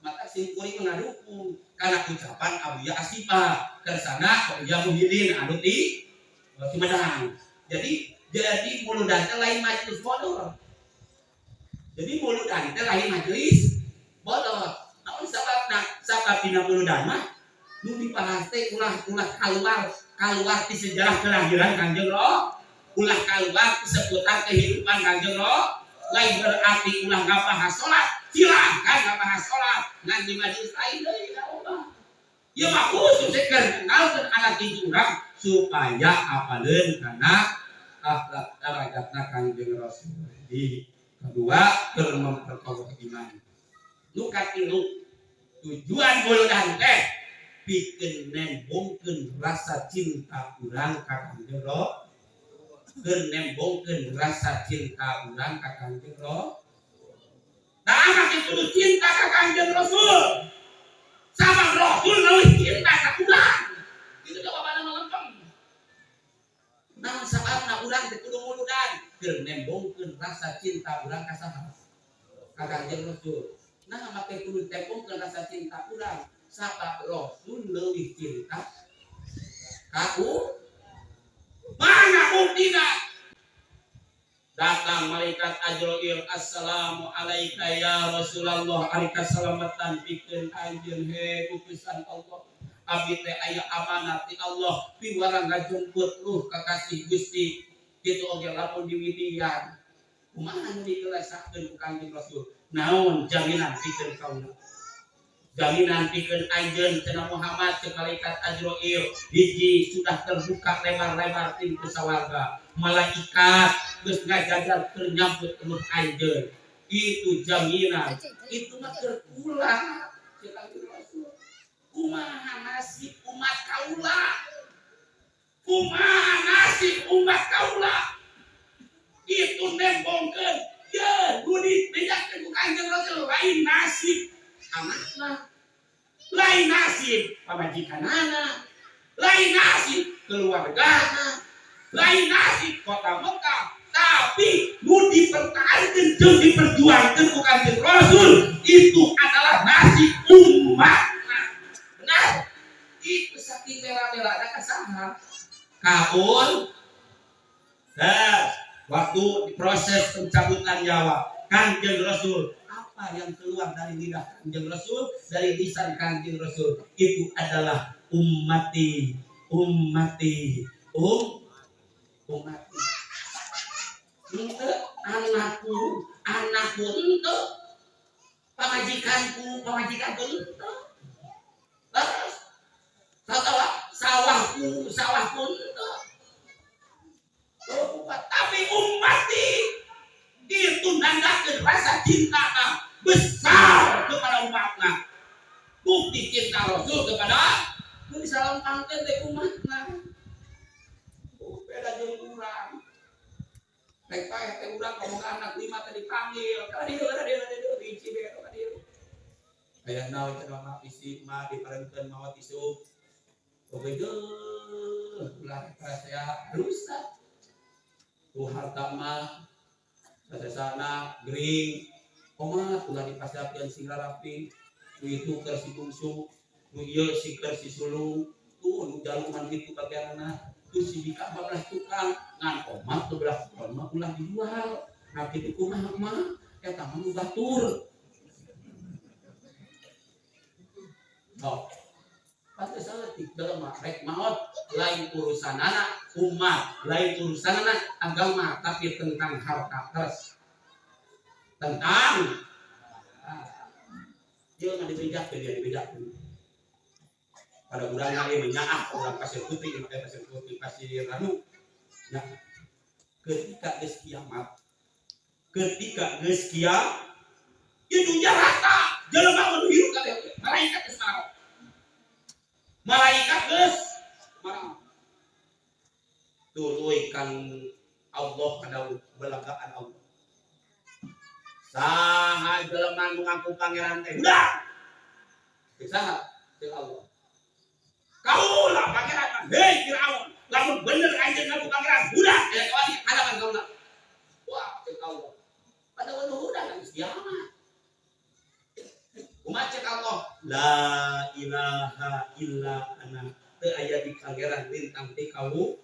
Maka sing kuring ngadukung karena ucapan Abuya Asifah kersana Abuya Muhyiddin anu di Sumedang. Jadi muludan teh lain majelis bodor. Jadi muludan teh lain majelis bodor. Naon sabab dina muludan mah nu dibahas teh ulah kaluar ti sejarah kelahiran Kanjeng Rasul, ulah kaluar ti seputar kehidupan Kanjeng Rasul. lain berarti ulah ngabahas sholat, silahkan ngabahas sholat ngan di majelis lain deui ya Allah. Ya mah khusus kenalkeun anak itu urang supaya apaleun kana akhlak darajatna Kangjeng Rasul. Jadi kedua keur memperkokoh iman. Nu katilu tujuan bolodan teh pikeun nembongkeun rasa cinta urang ka Kangjeng Rasul. Keur nembongkeun rasa cinta urang ka Kangjeng Rasul. Da anak itu cinta ka Kangjeng Rasul. Sama Rasul leuwih cinta ka urang. Kitu jawabana lempeng. Namun sababna urang teh kudu muludan keur nembongkeun rasa cinta urang ka saha? Ka Kangjeng Rasul. Nah make kudu nembongkeun rasa cinta urang sabab Rasul leuwih cinta ka urang. Mana buktina? Datang malaikat Ajrail, assalamu alaika ya Rasulullah, alika salamatan pikeun anjeun he utusan Allah. Abdi teh aya amanat ti Allah piwara ngajemput ruh kakasih Gusti. Kitu oge lamun diwidian. Kumaha nu ditelesakeun ku Kangjeng Rasul? Naon jaminan pikeun kaula? Jaminan pikeun anjeun cenah Muhammad ke malaikat Ajrail hiji sudah terbuka lebar-lebar pintu sawarga. Malaikat geus ngajajar keur nyambut ruh anjeun. Itu jaminan. Itu mah keur kula cek Kangjeng Rasul. Kumaha nasib umat kaula? Kumaha nasib umat kaula? Itu nembongkeun ye nu dibedakeun ku Kangjeng Rasul lain nasib anakna, lain nasib pamajikanana, lain nasib keluargana, lain nasib kota Mekah, tapi nu dipertahankeun jeung diperjuangkeun ku Kangjeng Rasul itu adalah nasib umatna. Benar. Itu saking bela-belana ka saha? Kaul. Nah, waktu proses pencabutan nyawa Kangjeng Rasul, apa yang keluar dari lidah Kangjeng Rasul, dari lisan Kangjeng Rasul itu adalah ummati, ummati, ummati. Ente anakku, anakku ente, pamajikanku, pamajikanku ente. Terus sawahku, sawahku ente. Tapi ummati itu nandakeun rasa cinta besar kepada umatna. Bukti cinta Rasul kepada nu disalampangkeun teh umatna. Beda jeung urang. Rek pae teh urang ngomong anak 5 teh dipanggil, ka dieu biji be ka dieu. Aya naon cenah mah isi mah diparenkeun maot isu. Oge deuh ulah ka saya rusak. Tu harta mah sasana gering komat ulah dipasiapkeun sing rapi nu itu keur si bungsu nu ieu si keur si sulung tuh nu jalungan kitu bagianna tu si bika 14 tukang ngan komat 12 ton mah ulah dijual nah kitu kumaha mah eta mah nu batur. Oh pasti salah ti jelema rek maot lain urusan anak umat, lain urusan anak agama, tapi tentang harta terus tentang dia nggak dibedakan, dia dibedakan pada urang yang menyaah orang pasir putih, pasir putih, pasir ranu ya. Ketika geus kiamat, ketika geus kiamat itu rata jelema nu hirup kabeh malaikat geus marah. Malaikat geus marah. Tuluy kan Allah ada belagaan Allah. Saha jelema nu ngaku pangeran teh udah. Saha teh Allah. Kaulah pangeran, hei Firaun, lamun bener anjeun ngaku pangeran, udah aya kawani hadapan kaula. Wah, teh Allah. Pada waktu udah kan kiamat. Kumaha cek Allah, la ilaha illa ana. Teu aya di pangeran lintang ti kau.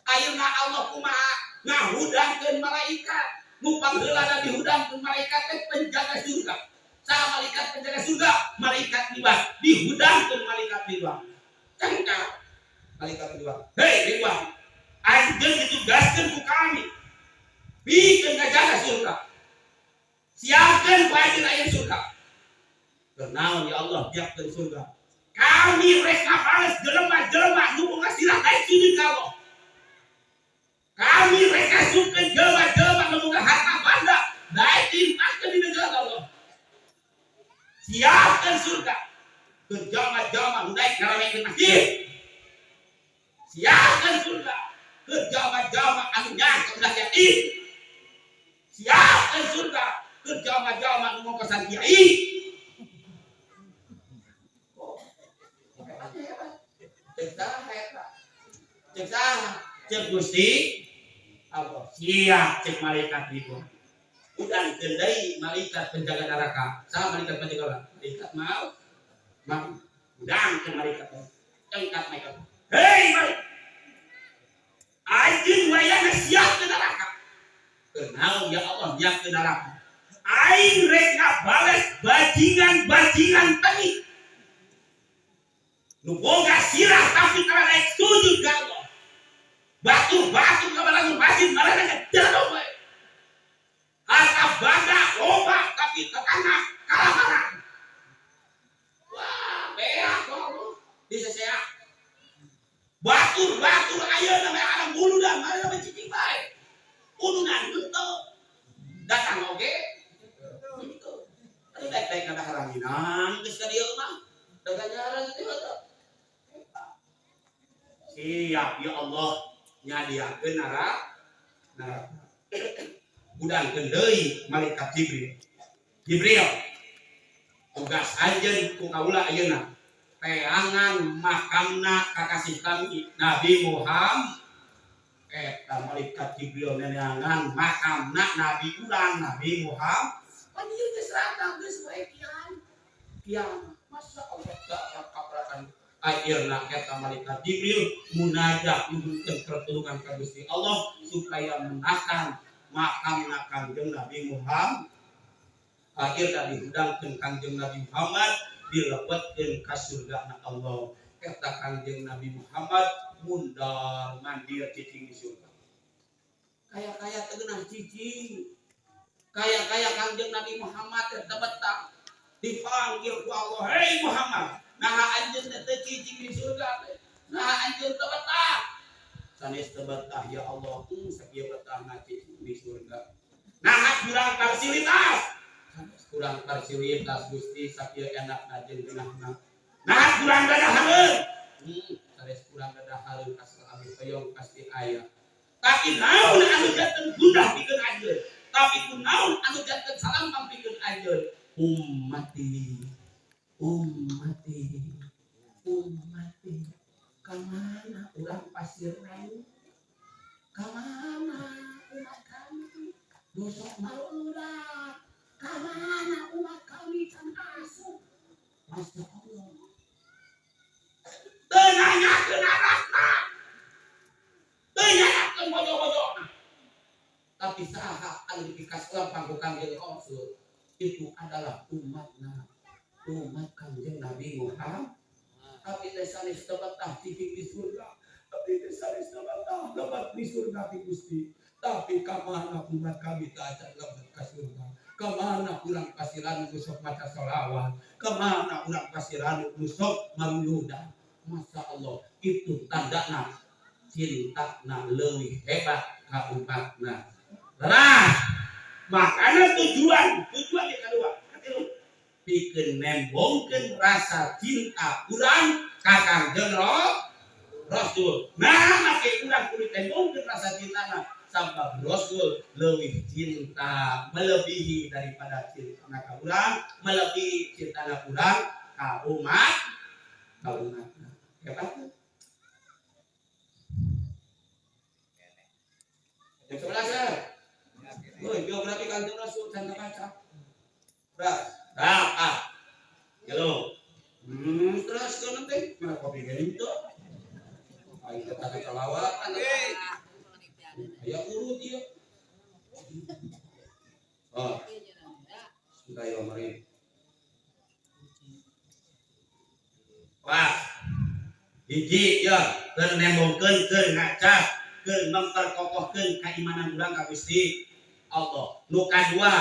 Ayeuna Allah kumaha ngahudangkeun malaikat nu pangheulana dihudangkeun malaikat teh penjaga surga. Saha malaikat penjaga surga? Malaikat Ridwan dihudangkeun malaikat Ridwan. Cangka malaikat Ridwan. Hei Ridwan, anjeun ditugaskeun ku kami bikin ngajaga surga. Siapkan bagi rakyat surga. Kenal ya Allah siapkan surga. Kami mereka balas jelema-jelema nu ngasirah naik sini kau. Kami mereka suka jelema-jelema nu harta benda naik timpahkan di negara Allah. Siapkan surga. Kejama-jama naik ngaramekeun masjid. Siapkan surga. Kejama-jama anu nyangka udah yakin. Siapkan surga. Kejama-jama anu mau pesan kiai. Cek Gusti apa siap cek malaikat itu udah kendai malaikat penjaga neraka sama malaikat penjaga malaikat mau udah cek malaikat cengkat malaikat hei malaikat anjing wayana siap ke neraka kenal ya Allah siap ke neraka aing rek ngabales bajingan tadi nu boga sirah tapi kalau naik sujud ka Allah batu kabalang masjid malah ngejatuh we harta bangga loba tapi tetangga kalah wah beak kok bisa saya batu ayeuna mah alam bulu dan mana mencicing bae udunan henteu datang oge gitu atuh baik-baik kada haranginan geus ka dieu mah daganyaran teh siap ya Allah nyadiakeun neraka budangkeun deui malaikat Jibril tugas anjeun ku kaula ayeuna peangan makamna kakasih kami Nabi Muhammad eta malaikat Jibril neangan makamna Nabi urang Nabi Muhammad pan ieu geus ratang geus bae kiamat masya Allah gak kapratan ayeuna eta malaikat Jibril munajat nyuhunkeun pertolongan ka Gusti Allah supaya menakan makamna Kangjeng Nabi Muhammad. Akhirna dihudangkeun Kangjeng Nabi Muhammad dilebetkeun ka surgana Allah. Eta Kangjeng Nabi Muhammad mundar mandir cicing di surga. Kaya-kaya teu geunah cicing. Kaya-kaya Kangjeng Nabi Muhammad teh betah dipanggil ku Allah, "Hei Muhammad, nah anjeun teh cicing di surga teh. Nah anjeun teh betah." Sanes teh betah ya Allah, sakieu betah na cicing di surga. Nah kurang fasilitas. Sanes kurang fasilitas Gusti sakieu enakna jeung geunahna. Nah kurang dadahareun. Sanes kurang dadahareun asal abi hoyong pasti aya. Tapi naon anu janten gundah pikeun anjeun. Tapi kunaon anu janten salam pikeun anjeun. Ummati kamana urang pasir lain kamana umat kami dosok malurat kamana umat kami can asup Masya Allah tenanyakeun arasna tenanyakeun bojo-bojona tapi saha anu dipikas lampang ku Kangjeng Rasul itu adalah umat Kangjeng Nabi Muhammad. Tapi teh sanes teu betah cicing di surga. Tapi teh sanes teu betah lebat di surga ti Gusti. Tapi kamana umat kami teh acan lebat ka surga. Kamana urang pasiran nu sok maca sholawat. Kamana urang pasiran nu sok maruludan. Masya Allah, itu tandana cintana leuwih hebat ka umatna. Lah makanya tujuan yang kedua bikin nembongkeun rasa cinta urang ka Kangjeng Rasul. Nah make urang kudu nembongkeun rasa cintana sabab Rasul leuwih cinta melebihi daripada cintana ka urang, melebihi cintana urang ka umatna. Hebat. Yang sebelah saya. Biografi Kangjeng Rasul dan baca. Halo. Terus ke nanti mana kopi gini tuh? Ayo kita selawat. Ayo urut dia. Oh. Sudah ya mari. Wah. Hiji ya, keur nembongkeun, keur ngacak, keur memperkokohkeun keimanan urang ka Gusti. Allah. Nu kadua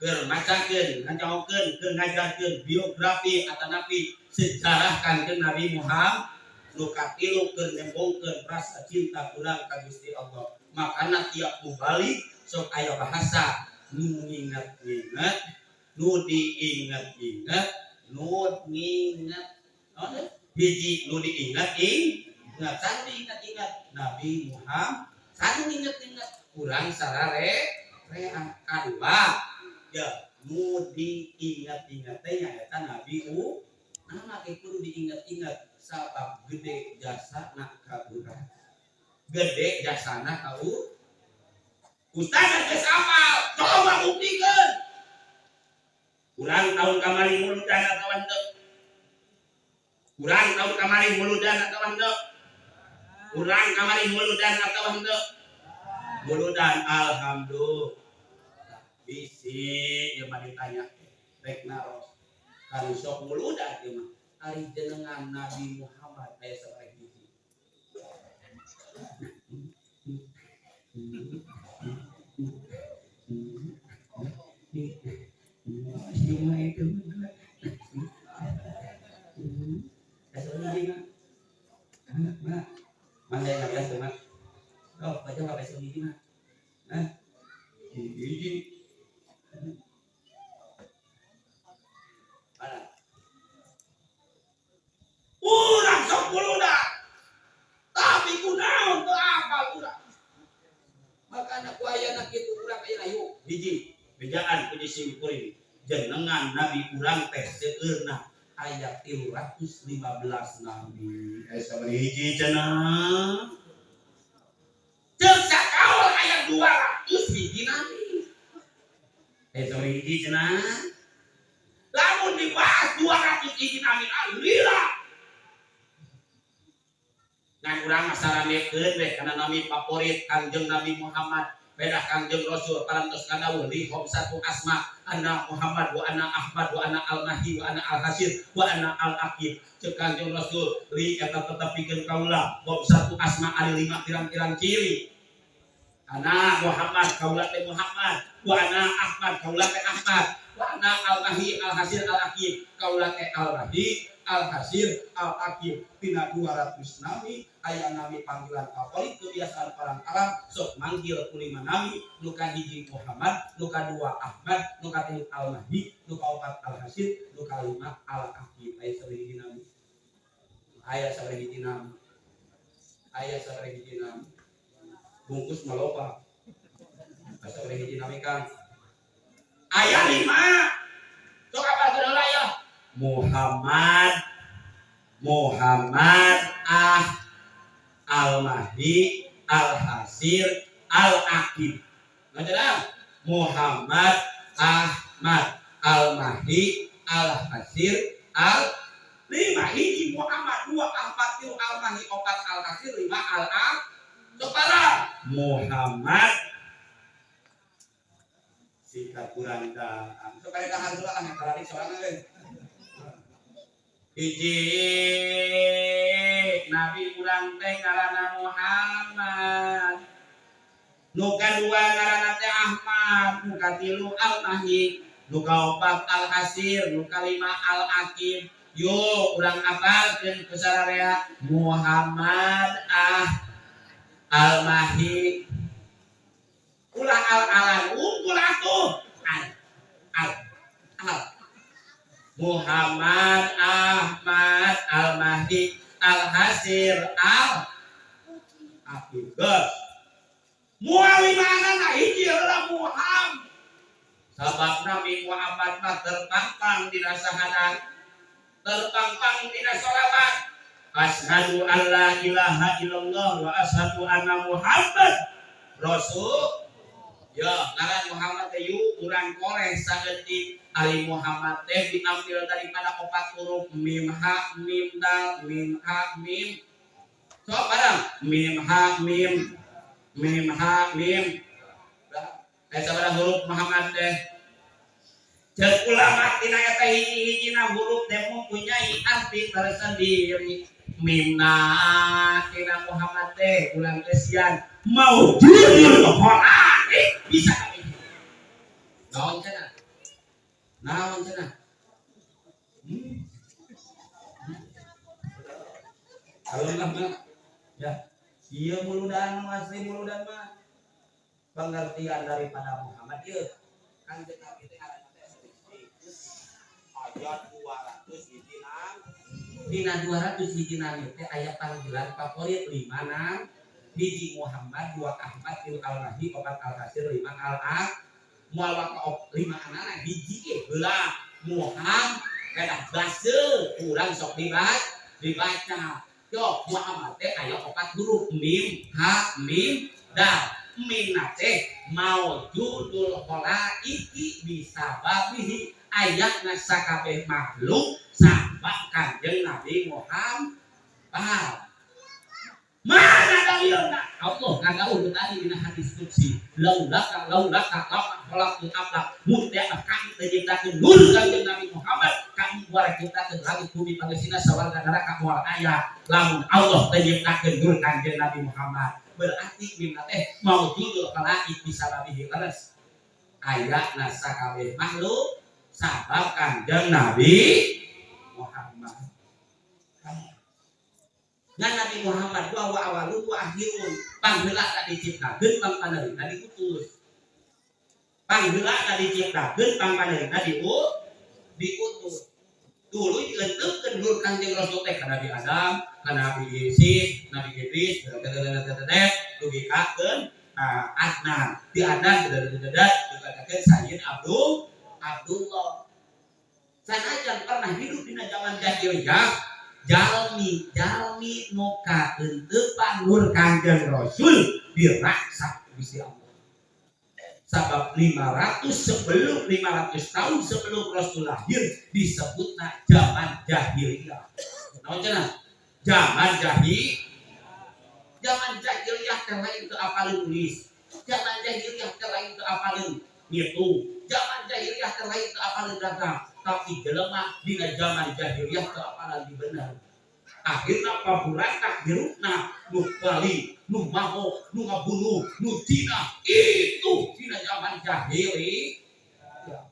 keur macakeun, ngajaokeun, keur ngajarkeun biografi atanapi sejarah Kanjeng Nabi Muhammad. Nu katilu keur nembongkeun rasa cinta urang ka Gusti Allah. Makana tiap balik sok aya bahasa nu nginget-nginget, nu diinget-inget, nu nginget. Hiji nu diinget-inget, sanu diinget-inget Nabi Muhammad, sanu inget-inget urang sarare reang kadua. Ya, nu diingat-ingat teh nyaeta Nabi Muhammad kudu diingat-ingat sabab gede jasana ka urang. Gede jasana ka Ustaz geus apal, coba buktikeun. Urang tahun kamari muludan atawa henteu? Urang tahun kamari muludan atawa henteu? Urang kamari muludan atawa henteu? Muludan, alhamdulillah. Bisi dia mah ditanya rek naros kali sok muludan dia mah ari jenengan Nabi Muhammad aya sabareh hiji. Cuma itu mana yang biasa mah oh baca nggak besok hiji mah hiji urang sok muludan tapi kunaon teu apal urang makana ku ayana kitu urang aya ayo hiji bejaan puji simkuring jenengan Nabi urang teh seueurna ayat 315 Nabi aya sabari hiji cenah teu sakaol ayat 200 hiji Nabi aya sabari hiji cenah lamun dibahas 200 hiji Nabi alhamdulillah ngan urang masaranekeun we kana nami favorit Kanjeng Nabi Muhammad pedah Kanjeng Rasul parantos kadawuh li satu asma anna Muhammad wa anna Ahmad wa anna al-Mahdi wa anna al-Hasir wa anna al-Aqib ceuk Kanjeng Rasul li eta tetepikeun kaula satu asma ari 5 pirang-pirang ciri anna Muhammad kaula teh Muhammad wa anna Ahmad kaula teh Ahmad wa anna al-Mahdi al-Hasir al-Aqib kaula teh al-Mahdi al-Hasir al-Aqib tina 200 nabi aya nabi panggilan favorit kebiasaan orang Arab sok manggil kulima nabi nu kahiji Muhammad nu kadua Ahmad nu katilu al-Mahdi nu kaopat al-Hasir nu kalima al-Aqib aya sabari hiji nabi aya sabari hiji nabi aya sabari hiji nabi bungkus maloba aya sabari hiji nabi kan aya 5 sok apa saudara ya Muhammad al-Mahdi al-Hasir al-Aqib. Macam Muhammad Ahmad al-Mahdi al-Hasir al-5 hiji Muhammad 2 Ahmad 3 al-Mahdi 4 al-Hasir 5 al-Aqib. Kepala Muhammad sikat kurang dah. Supaya tahan dulu lah kalau di sorangan euy. Hiji Nabi urang teh ngaranna Muhammad. Nu kadua ngaranna teh Ahmad, nu katilu al-Mahdi, nu kaopat al-Hasir, nu kalima al-Aqib. Yo urang apalkeun ku sararea Muhammad al-Mahdi. Ulah al-alan ulah tuh. Muhammad Ahmad al-Mahdi al-Hasir al-Aqib. Muali mana hiji adalah Muhammad. Sabab Nabi Muhammad mah terpampang dina syahadat, terpampang dina sholawat. Asyhadu an la ilaha illallah wa asyhadu anna Muhammad Rasul. Ya, ngaran Muhammad teh yuk urang koreh saeutik ari Muhammad teh diambil daripada 4 huruf mim ha mim dal mim ha mim. Sok barang mim ha mim mim ha mim. Sabaraha huruf Muhammad teh? Ceuk ulama tina eta hiji-hijina huruf teh mempunyai arti tersendiri. Mimna tina Muhammad teh ulang kesian maujudul Quran bisa kabeh. Naon cenah? Naon cenah? Kalau mah ya, iya muludan asli muludan mah pengertian daripada Muhammad ieu kan teu Nabi teh ngaranna teh ayat 200 hijinang dina 200 hijinang teh ayat panggilan favorit 5 nang hiji Muhammad 2 Ahmad 3 Al-Mahdi 4 Al-Kasir 5 Al-Aq moal waka 5 anana hiji heula Muhammad kedah base urang sok dibaca yo Muhammad teh aya 4 huruf mim ha mim dal mim teh maujudul khalaiki bisababihi ayatna sakabeh makhluk sabab Kanjeng Nabi Muhammad. Mana dalilna? Allah ngagauh tadi dina hadis qudsi. Laulaka lama khalaqul aflaq. Mun teh kami teu nyiptakeun nur Kanjeng Nabi Muhammad, kami bari ciptakeun langit bumi pangeusina sawarga neraka moal aya. Lamun Allah teu nyiptakeun nur Kanjeng Nabi Muhammad, berarti mimna teh maujudul khalaqi bisababihi leres. Ayatna sakabeh makhluk sabab Kanjeng Nabi Muhammad. Dan Nabi Muhammad wa awalun wa akhirun pangheula da diciptakeun pang paneurina diutus. Pangheula da diciptakeun pang paneurina diutus. Dulu dilenteupkeun nur Kanjeng Rasul teh ka Nabi Adam, ka Nabi Isis, Nabi Idris, dugi kakeun Adnan. Di Adnan dikatakeun Sayyid Abdullah. Sanajan pernah hidup dina zaman jahiliyah jalmi muka tenteupan nur Kanjeng Rasul diraksa Gusti Allah. Sabab 500 tahun sebelum Rasul lahir disebutna zaman jahiliyah. Naon cenah? Zaman jahiliyah teh lain teu apaleun nulis. Zaman jahiliyah teh lain teu apaleun ngitung. Zaman jahiliyah teh lain teu apaleun dagang. Tapi jelema dina zaman jahiliyah teu apalan di bener. Akhirna paburantak dirukna nu bali, nu maho, nu ngabunuh, nu zina. Itu dina zaman jahiliyah.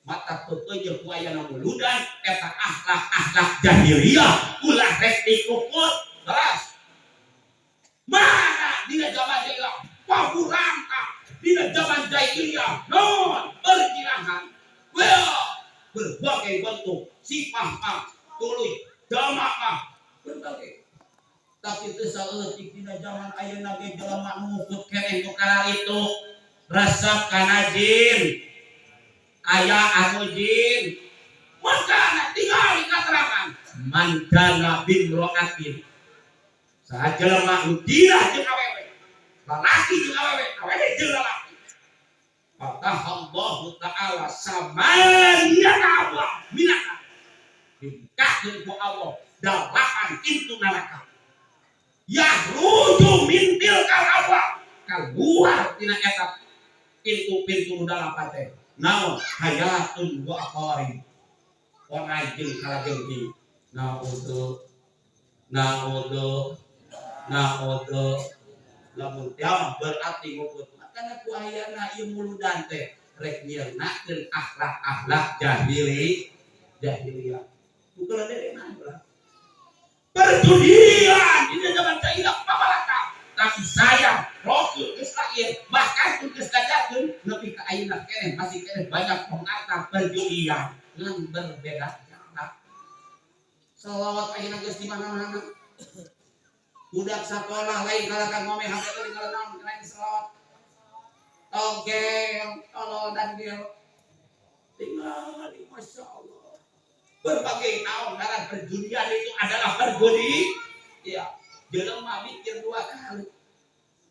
Mata teu kuayana muludan eta akhlak jahiliyah ulah rek dikukut. Terus mana dina zaman jahiliyah paburantak dina zaman jahiliyah non perkirahan. Berbagai bentuk sifat tuluy jamaah berbagai tapi teu saeutik dina zaman ayeuna ge jelema nu ngukut keneh nu kala itu resep kana jin aya anu jin maka tinggal katerangan man kana bin roatin saha jelema nu dirah jeung awewe lalaki jeung awewe jeung lalaki Allah Ta'ala samanya Allah minaka dikasih ku Allah dalapan pintu neraka yahruju min tilkal abwab keluar tina eta pintu-pintu dalapan teh naon hayatun wa aqari orang jeung kalajeng di naudzu lamun tiam berarti ngukut karena ku ayana ieu muludan teh rek nyieunnakeun akhlak jahiliyah. Bukan derena ulah. Perjudian di zaman jahiliyah pabalaka. Tapi saya Rasul Israel bahkan geus ngajarkeun nepi ka ayeuna keneh masih keneh banyak pengantar perjudian ngan berbeda cara. Selawat ayeuna geus di mana-mana. Budak sakola lain kalakan ngomeh hangge teh ngaleunang lain selawat. Oke, kalau dan dia tinggal di Masya Allah. Berbagai naon dalam perjudian itu adalah perjudi. Ya, jelema mikir 2 kali.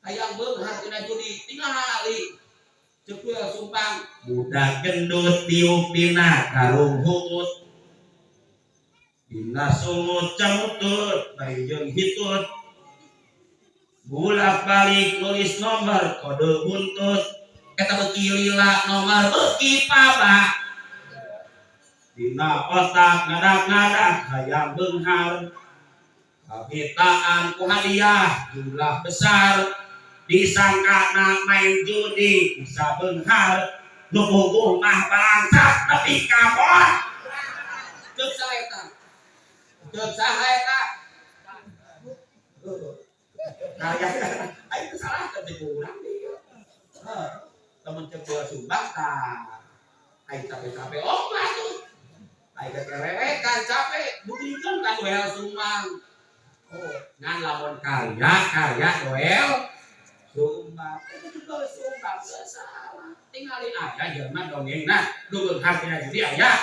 Hayang beunghar tina judi tingali. Ceuk sumpang budak gendut tiupina karung huut. Dina sungut camutut bae jeung hitut. Bulak balik nulis nomor kode buntut eta beuki lila nomor beuki paba dina otak ngadak-ngadak hayang beunghar kabitaan ku hadiah jumlah besar disangka main judi bisa benghar nu mah balangsat tapi kabor ceuk saha kaya ayo salah teh kurang dia temen cek bola sumbang tah ayo capek-capek lah tuh ayo kerewekan capek buktikan kan duel sumbang ngan lamun karya duel sumbang itu juga sumbang salah tinggalin aja jangan dongeng nah dulu hatinya jadi ayah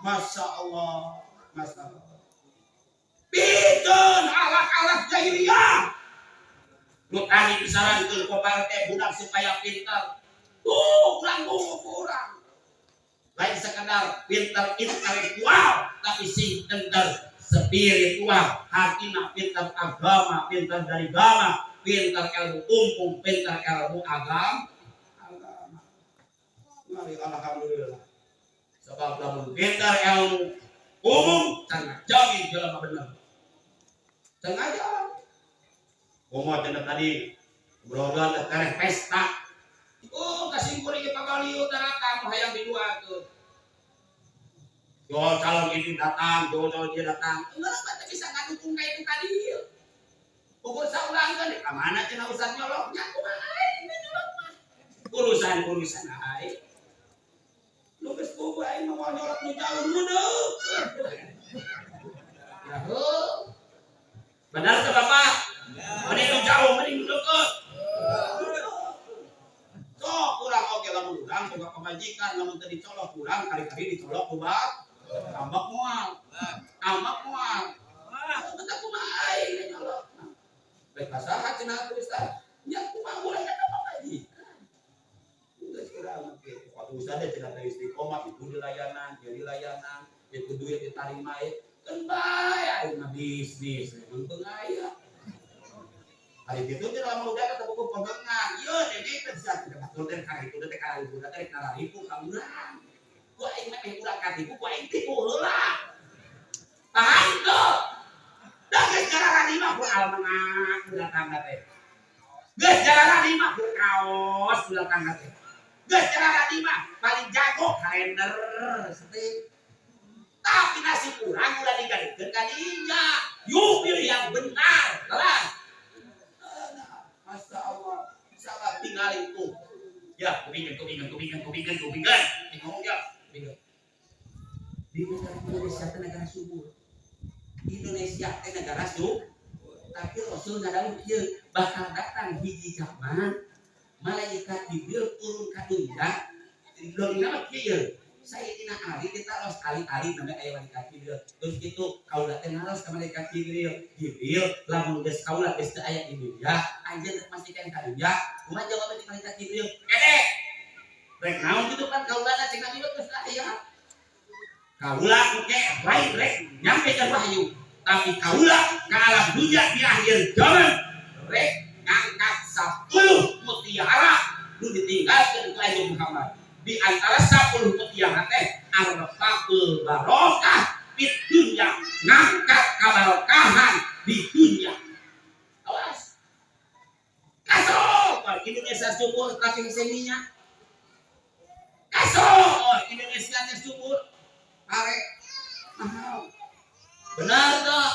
Masya Allah bikin alat-alat jahiliyah lu tadi disarankan kopal teh budak supaya pintar kurang lain sekedar pintar intelektual tapi sing pintar spiritual hatinya pintar agama pintar dari agama pintar ilmu umum pintar ilmu agama mari alhamdulillah sebab lamun pintar ilmu umum sangat jamin dalam benar sengaja umum tadi berobat karena pesta kasih kuring Pak Baliu datang hayang di dua tuh jual calon ini datang jual dia datang enggak apa bisa ngadukung kayak itu tadi pokok saulang kan kemana cina urusan nyoloknya urusan aing lu geus bobo aing mau nyolok nu jauh mundur ya benar ke Bapak mending nu jauh mending nu deket kurang oke lamun urang boga pamajikan lamun teu dicolok urang kali-kali dicolok kubak ambak moal kita kumaha aing nyolok baik pasaha cenah Ustaz nya kumaha urang eta pamajikan geus urang ge waktu Ustaz cenah teh istiqomah itu dilayanan itu duit ditarima kan bae aing mah bisnis mun beungaya hari itu dia lama udah kata buku pegangan yo jadi bisa tidak betul dan kali itu teh kali itu teh kali itu kamuran gua aing mah urang katipu gua aing tipu heula paham tuh da geus jalaran di mah gua almangat udah tangga teh geus jalaran di mah gua kaos udah tangga teh geus jalaran di mah paling jago kalender setik tapi nasib urang udah digadikeun ka dinya yuk pilih yang benar jelas Masya Allah, salah tinggal itu. Ya, kupingan. Ngomong ya, kupingan. Di Indonesia itu negara subur. Indonesia itu negara subur. Tapi Rasul ngadawu kieu bakal datang hiji zaman malaikat Jibril turun ka dunya. Dina kieu. Sayyidina Ali ditaros ali-ali namanya aya malaikat Jibril. Terus kitu kaula teh naros ka malaikat Jibril. Lamun geus kaula geus teu aya di dunya, anjeun rek masihkan ka dunya. Kumaha jawaban di malaikat Jibril? Rek naon kitu kan kaula cek Nabi geus aya. Kaula oke lain rek nyampe ka wahyu. Tapi kaula ka alam dunya di akhir zaman rek ngangkat 10 mutiara nu ditinggalkeun ku Anjeun Muhammad. Di antara 10 mutiara teh arba'ul barokah di dunia ngangkat kabarokahan di dunia. Awas kasok Indonesia subur tapi seninya kasok Indonesia teh subur are mahal benar tuh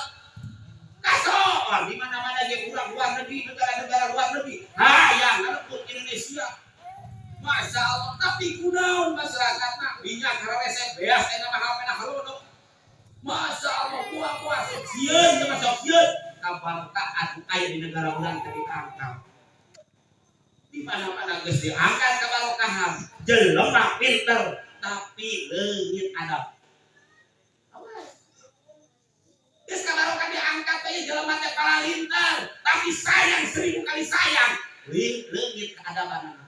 kasok di mana-mana ge urang luar negeri negara-negara luar negeri hayang ngarebut Indonesia. Masya Allah, tapi kunaon masyarakat nak minyak karawese beas eta mah hapena haludo. Masya Allah, puas sieun teh masuk sieun kabarokah aya di negara urang teh diangkat. Di mana-mana geus diangkat kabarokahan, jelema pinter tapi leungit adab. Awas. Geus kabarokah diangkat teh jelema teh palalintar, tapi sayang 1000 kali sayang. Leungit keadabanana.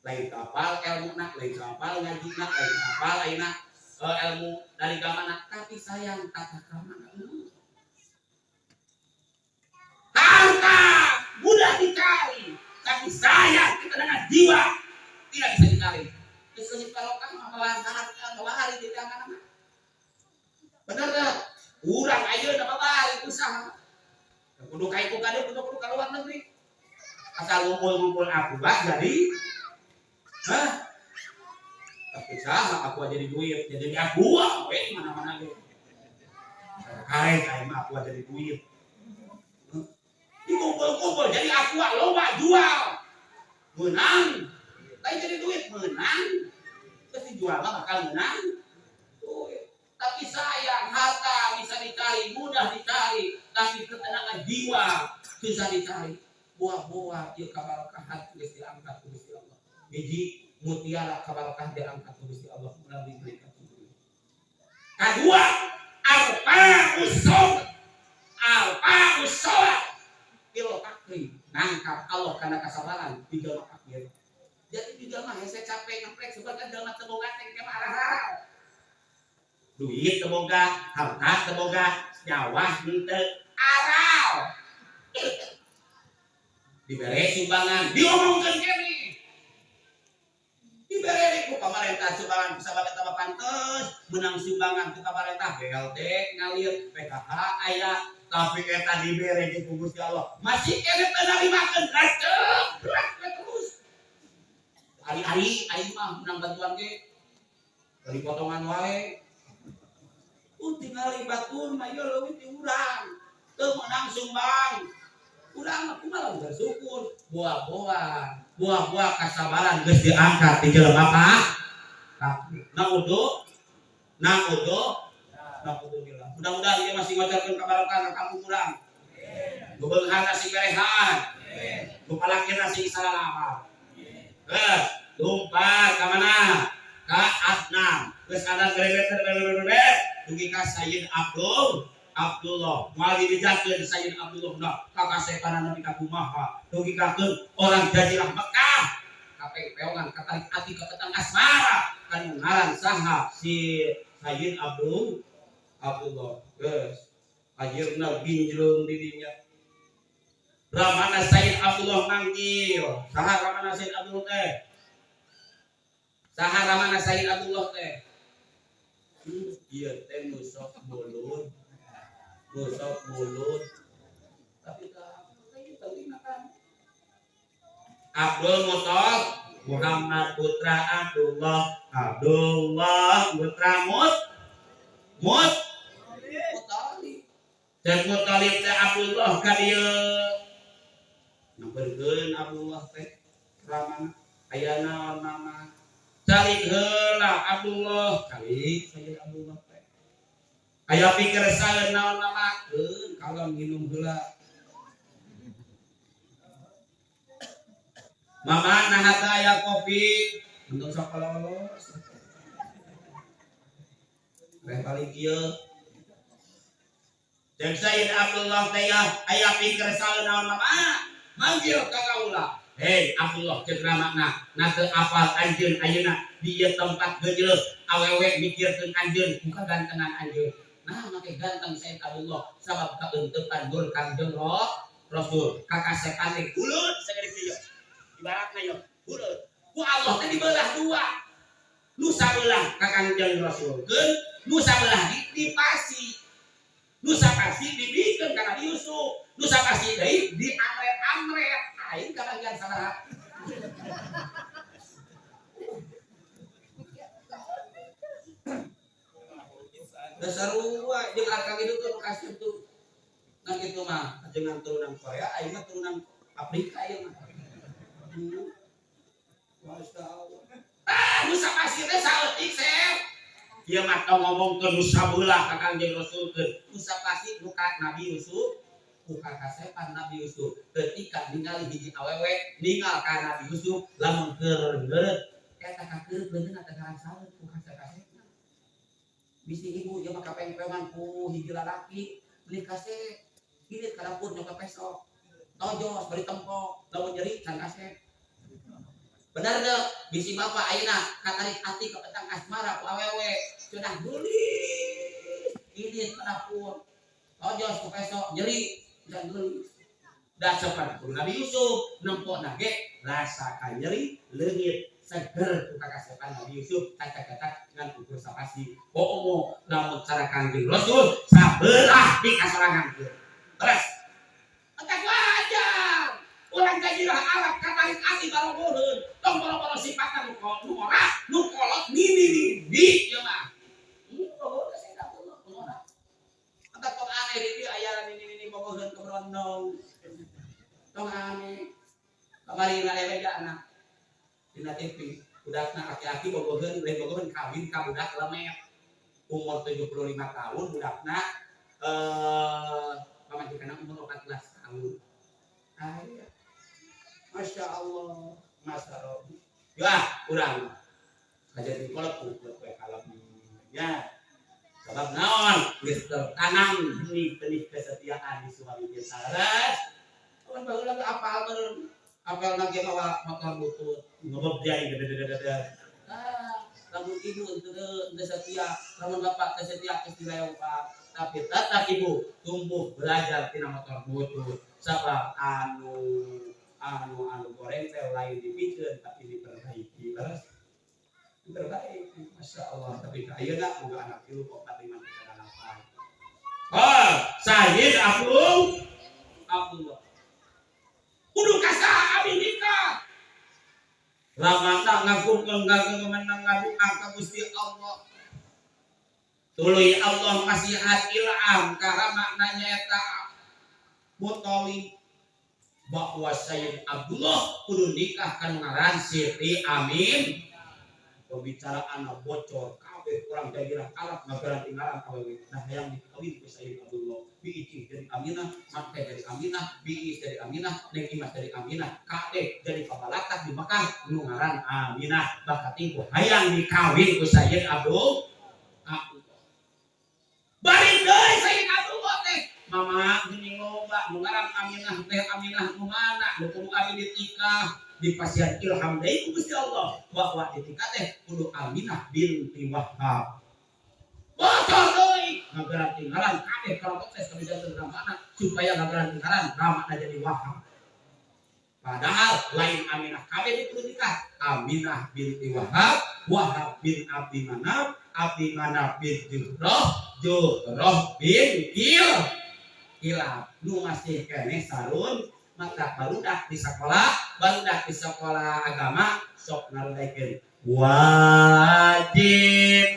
Lain kapal ilmu nak, lain kapal ngaji nak, lain kapal lainna ilmu dari gamana, tapi sayang tata krama harta mudah dicari, tapi sayang kita dengan jiwa tidak bisa dicari. Kesulit kalau kan malah hari di tangan bener dah, urang aja udah balik usaha kudu kaitu kade kudu ka luar negeri asal ngumpul-ngumpul akuat jadi tapi saha aku jadi duit jadi aku mana-mana ge kain mah aku jadi duit dikumpul-kumpul jadi aku loba jual menang lain jadi duit menang terus dijual mah bakal menang tapi sayang harta bisa dicari mudah dicari tapi ketenangan jiwa susah dicari buah-buah ieu kabarokahan geus diangkat ku Gusti Allah hiji mutiara kabarokah diangkat ku Gusti Allah melalui mereka kedua alfa usolat kilo kaki nangkap Allah karena kesabaran di jalan akhir jadi di jalan hese capek ngeprek sebagai jalan teboga teh marah duit teboga harta teboga nyawa henteu aral dibere sumbangan diomongkeun kene dibere ku pamarentah sumbangan sahabat tambah pantes menang sumbangan ku pamarentah BLT ngalir PKH aya tapi eta dibere ku Gusti Allah masih kene teu narimakeun terus hari-hari aing mah menang bantuan ge dari potongan wae tinggal batun mah ieu leuwih ti urang teu menang sumbang urang mah kumaha bersyukur buah-buah kasabaran geus diangkat di jelema naudzubillah mudah-mudahan ieu masih ngocorkeun kabarokan ka kampung urang bebeunghana sing berehan bupalakirna sing salalamal lumpat ka mana ka Adnan geus ada grebet dugi ka Sayyid Abdullah mali dijakeun Sayyid Abdullah nah kakasepanan Nabi ka kumaha dugi kakeun orang Jazilah Mekah kape peongan katarik ati ka petang asmara kan ngaran saha si Sayyid Abdullah geus akhirna binjleung di dinya ramana Sayyid Abdullah manggil saha ramana Sayyid Abdullah teh saha ramana Sayyid Abdullah teh iya teh nusok mulut tapi Abdul Muttalib Muhammad putra Abdullah putra Muttalib dan Muttalib teh Abdullah ka dieu nambeurkeun Abdullah teh ramana aya naon mama calik heula Abdullah calik Sayyid Abdullah teh aya pikir saeun naon namakeun kalau minum heula mama nahata aya kopi untuk sok lolos teh balik ieu jeung Sayyid Abdullah teh aya pikir saeun naon mama manggil ka kaula hei Abdullah ceuk ramakna na teu apal anjeun ayeuna di ieu tempat geuleuh awewe mikirkeun anjeun muka gantengan anjeun nah make ganteng Sayyid Abdullah sabab kabeuntepan dur Kangjeng Rasul kakasepan teh uleut sagede kieu ibaratna yo uleut ku Allah teh dibelah dua nu sabelah ka Kangjeng Rasul nu sabelah dipasi nu sapasi dibikeun ka Nabi Yusuf nu sapasi deui di amret aing kabagian sabaraha dasarua jeung arkang itu tuh kasih tuh nah kitu mah jeung turunan Korea aing mah turunan Afrika ieu mah nu sapasi teh saeutik sep ieu mah tong ngomongkeun nu sabeula ka Kangjeng Rasul nu sapasi nu ka Nabi Yusuf bukan kasepan Nabi Yusuf ketika ningali hiji awewe ningal ka Nabi Yusuf lamun keur geureut eta ka keur beungeun eta garang saeur ku kasep-kasepna bisi ibu ieu mah kapeng-pengan ku hiji lalaki beli kasep kirit ka dapur nyoba pesok tojos bari tempok lamun nyeri can kasep bener deh bisi bapak ayeuna katarik ati ka petang asmara ku awewe cenah gulis kirit ka dapur tojos ku pesok nyeri dan gelis dan seperti Nabi Yusuf nempok nage rasa nyeri leungit seger ku kakasepan Nabi Yusuf kata-kata dengan ukur sapasi lamun cara Kangjeng Rasul sabelah di kasorangan terus gairah alat katarik ati baroboheun tong boro-boro sifatan nu ora nu kolot nini ya mah boboheun saya dak ora anta tong aneh di dieu aya nini boboheun kebrondong tong aneh kamari lelewe anak dina TV budakna aki-aki boboheun lain boboheun kawin ka budak lemet umur 75 tahun budakna pamajikanna umur 14 tahun. Aya. Masya Allah, Masya Allah. Ya, kurang. Jadi kolot kalem. Ya. Sebab naon geus tertanam benih-benih kesetiaan di suami kita. Lawan baheula teh apal beureum. Apal lagi mawa motor butut, ngobok dia gede-gede. Lamun ibu teu setia, lamun bapak teu setia istilah Pak. Tapi tetap ibu tumbuh belajar tina motor butut. Sabab anu goreng teh lain dipikeun tapi diperbaiki. Diperbaiki, Masya Allah. Tapi ayeuna boga anak 3 kok 4 5 8. Sayyid Abdullah. Kudu kasaha abdi nikah. Ramana ngagung ngadu angka Gusti Allah. Tuluy Allah nasihat ilham karena maknanya eta mutawi bahwa Sayyid Abdullah kudu nikah kan ngaran Siti Amin. Pembicaraan bocor kabeh kurang daerah Arab ngaran ngaran awewe. Nah yang dikawin ku Sayyid Abdullah. Biiki dari Aminah, Makkah dari Aminah, Biis dari Aminah, Neng Imas dari Aminah, Kakek dari Kabalatah di Mekah, nu ngaran Aminah. Bakat iku hayang dikawin ku Sayyid Abdullah. Bari deui Sayyid Abdullah teh. Mama geuning loba nu ngaran Aminah teh Aminah nu mana? Nu kudu abi ditikah di pasien ilham deui ku Gusti Allah bahwa ditikah teh kudu Aminah binti Wahab. Bocor deui ngagaran tinggalan kabeh kalau proses kebijakan ramana supaya ngagaran tinggalan ramana jadi Wahab. Padahal lain Aminah kabeh dikudu nikah. Aminah binti Wahab, Wahab bin Abdi Manaf, Abdi Manaf bin Juhroh bin Kilab. Nu masih kene sarun maka barudak di sekolah agama sok ngarudaikeun wajib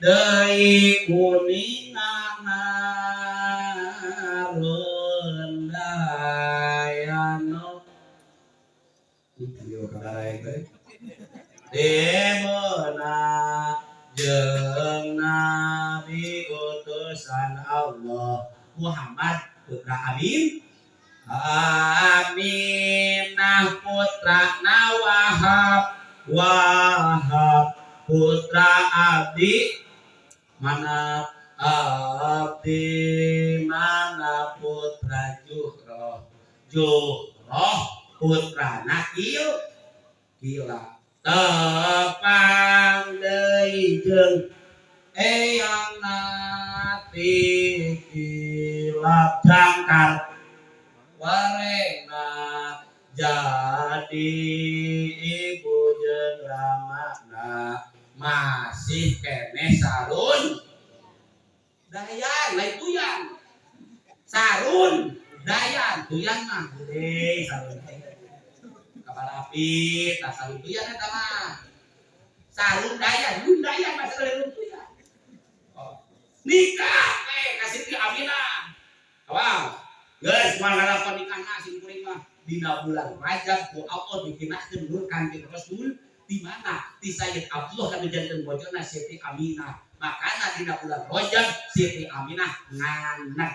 deui kuninana rendayano ieu kadaraek teh demona jeung nabi utusan Allah Muhammad putra Aminah putra Wahab putra Abdi Manaf putra Juhroh putra Kilab tepang deui jeung eyang nati Kilab jangkar warena jadi ibu jeung ramana masih kene sarun dayan lain tuyan sarun dayan tuyan mah gede sarun kapalapit tah sarun tuyan eta mah sarun dayan mah sarun tuyan nikah ka Siti Aminah awal geus moal ngalakon nikahna sing kuring mah dina bulan Rajab ku Allah dikinahkeun nur Kanjeng Rasul di mana di Sayyid Abdullah kan janten bojona Siti Aminah. Makana dina bulan Rajab Siti Aminah nganak.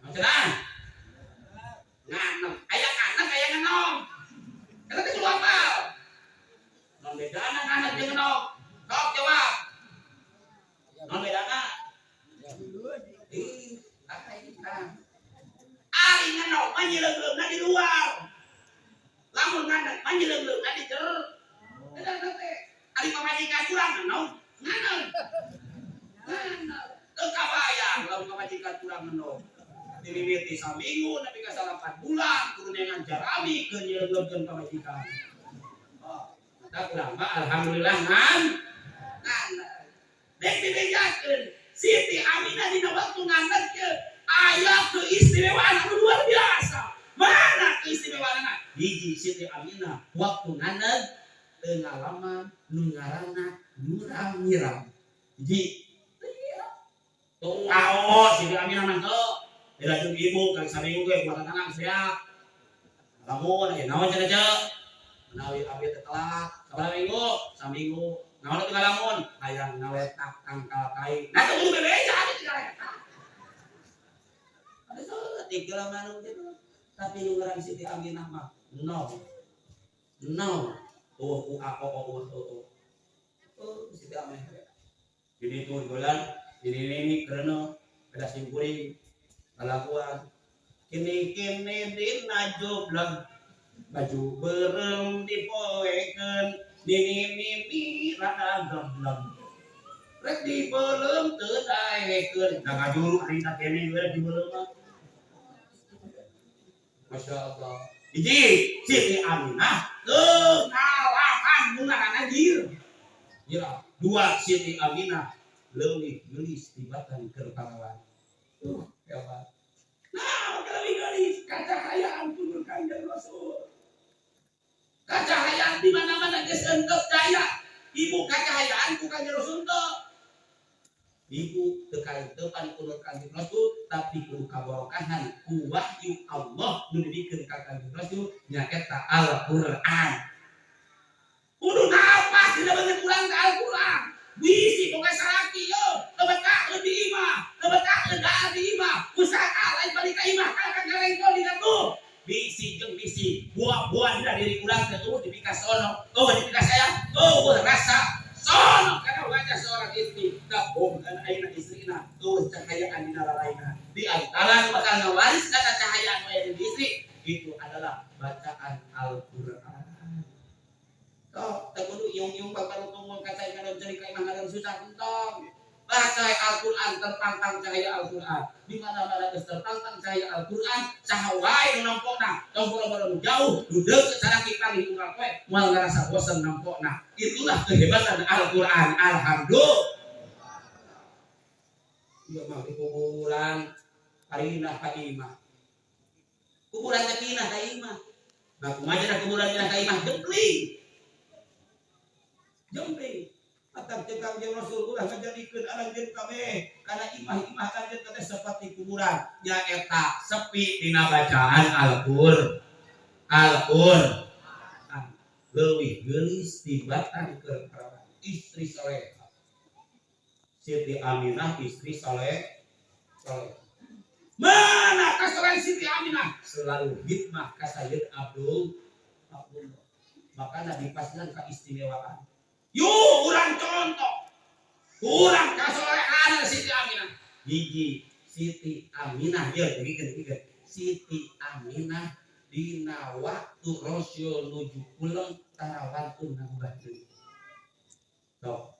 Maksudna? Nganak. Aya nganak aya ngenom. Eta teh kudu apal. Non bedana nganak jeung ngenom. Sok jawab. Non bedana? Ari ngenom mah nyeuleung-leungna di luar. Lamun nganak mah nyeuleung-leungna di jero. Ada teh, ari pamajikan kurang ngenom, nganon. Teu kabayang lamun pamajikan kurang ngenom. Dimimiti saminggu nepi ka 4 bulan kudu nengan jarami keur nyeuleungkeun pamajikan. Da kurang mah alhamdulillah ngan. Dek dibejakeun Siti Aminah dina waktu ngantet ke aya keistimewaan anu luar biasa. Mana keistimewaanna? hiji Siti Aminah waktu nganan tengah lama nu ngaranna Nurang Nyiram hiji tuh Siti Aminah mah teu beda jeung ibu kali saminggu ge buat anak sia lamun naon cenah menawi abdi teh telat sabaraha minggu saminggu naon teh ngalamun hayang ngawetak tangkal kai nah teh kudu bebeja abdi teh ngawetak ada salah tiga manung gitu tapi nu ngaran Siti Aminah mah no Siti Aminah jadi tuh bulan jadi ini karena ada simpuring kalakuan kini dina joblang baju berem dipoekeun nini rada gamblang rek dibeuleum teu daekeun da ngajuru ari na kene we dibeuleum mah Masya Allah hiji Siti Aminah teu ngalahan nu ngaranna anjir ya dua Siti Aminah leuwih geulis tibatan keur pahlawan ya Pak nah kalau gelis kacahayaan turun Kanjeng Rasul kacahayaan di mana-mana geus entek daya ibu kacahayaan ku Kanjeng Rasul teh ibu teu kaentepan ku Kanjeng Rasul tapi ku kabarokahan ku wahyu Allah nu dibikeun ka Kanjeng Rasul nyaeta Al-Qur'an kudu napas dina beungeut urang ka Al-Qur'an bisi boga salaki yo tebetah lebih imah tebetah ledah di imah usaha lain balik ka imah kan garengkol di ditu bisi jeung bisi buah-buah dina diri urang teh tuh dipikas sono dipikas saya rasa sono kana wajah seorang istri gabung dan ayeuna istrina cahayaan dina raraina di antara bakal ngawaris kata cahayaan we di istri itu adalah bacaan Al-Qur'an toh teu kudu iung-iung bakal tunggu kata kana jadi ka imah ngaran susah entong baca Al-Qur'an terpantang cahaya Al-Qur'an di mana-mana geus terpantang cahaya Al-Qur'an saha wae nu nampokna tong boro-boro jauh nu deukeut saraki kali unggal we moal ngarasa bosan nampokna itulah kehebatan Al-Qur'an alhamdulillah ieu mah di kuburan parinah ka imah kuburan teh pindah ka imah nah kumaha kuburan pindah ka imah jempling atang cekang jeung Rasul ulah ngajadikeun anjeun kabeh kana imah-imah anjeun teh seperti kuburan nyaeta sepi dina bacaan Al-Qur'an leuwih geulis tibatan keur istri saleh Siti Aminah istri saleh mana kasoran Siti Aminah selalu hikmah ka Sayyid Abdul makana dipasnan keistimewaan yuk urang contoh urang kasolehan Siti Aminah hiji Siti Aminah ya dikit Siti Aminah dina waktu Rasul nuju pulang tarawantun nambatu toh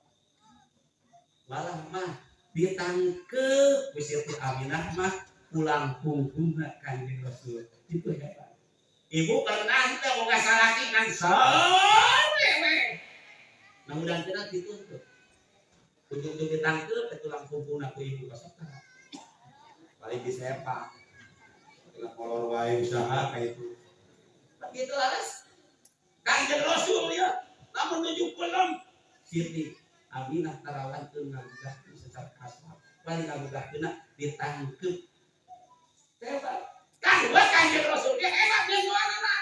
malah mah ditangkep Siti Aminah mah pulang punggungna Kanjeng Rasul itu hebat ibu pernah teh boga salaki kan sawewe mudah kena dituntut ujung-ujung ditangkep tulang punggungna ku ibu kasota paling disepak tulang kolor wae usaha kayak itu begitu laras Kanjeng Rasul ya namun nuju pulang Siti Aminah tarawanteun ngagudah secara kasar paling ngagudahkeuna ditangkep hebat kan Kanjeng Rasul dia hebat jeung jualanna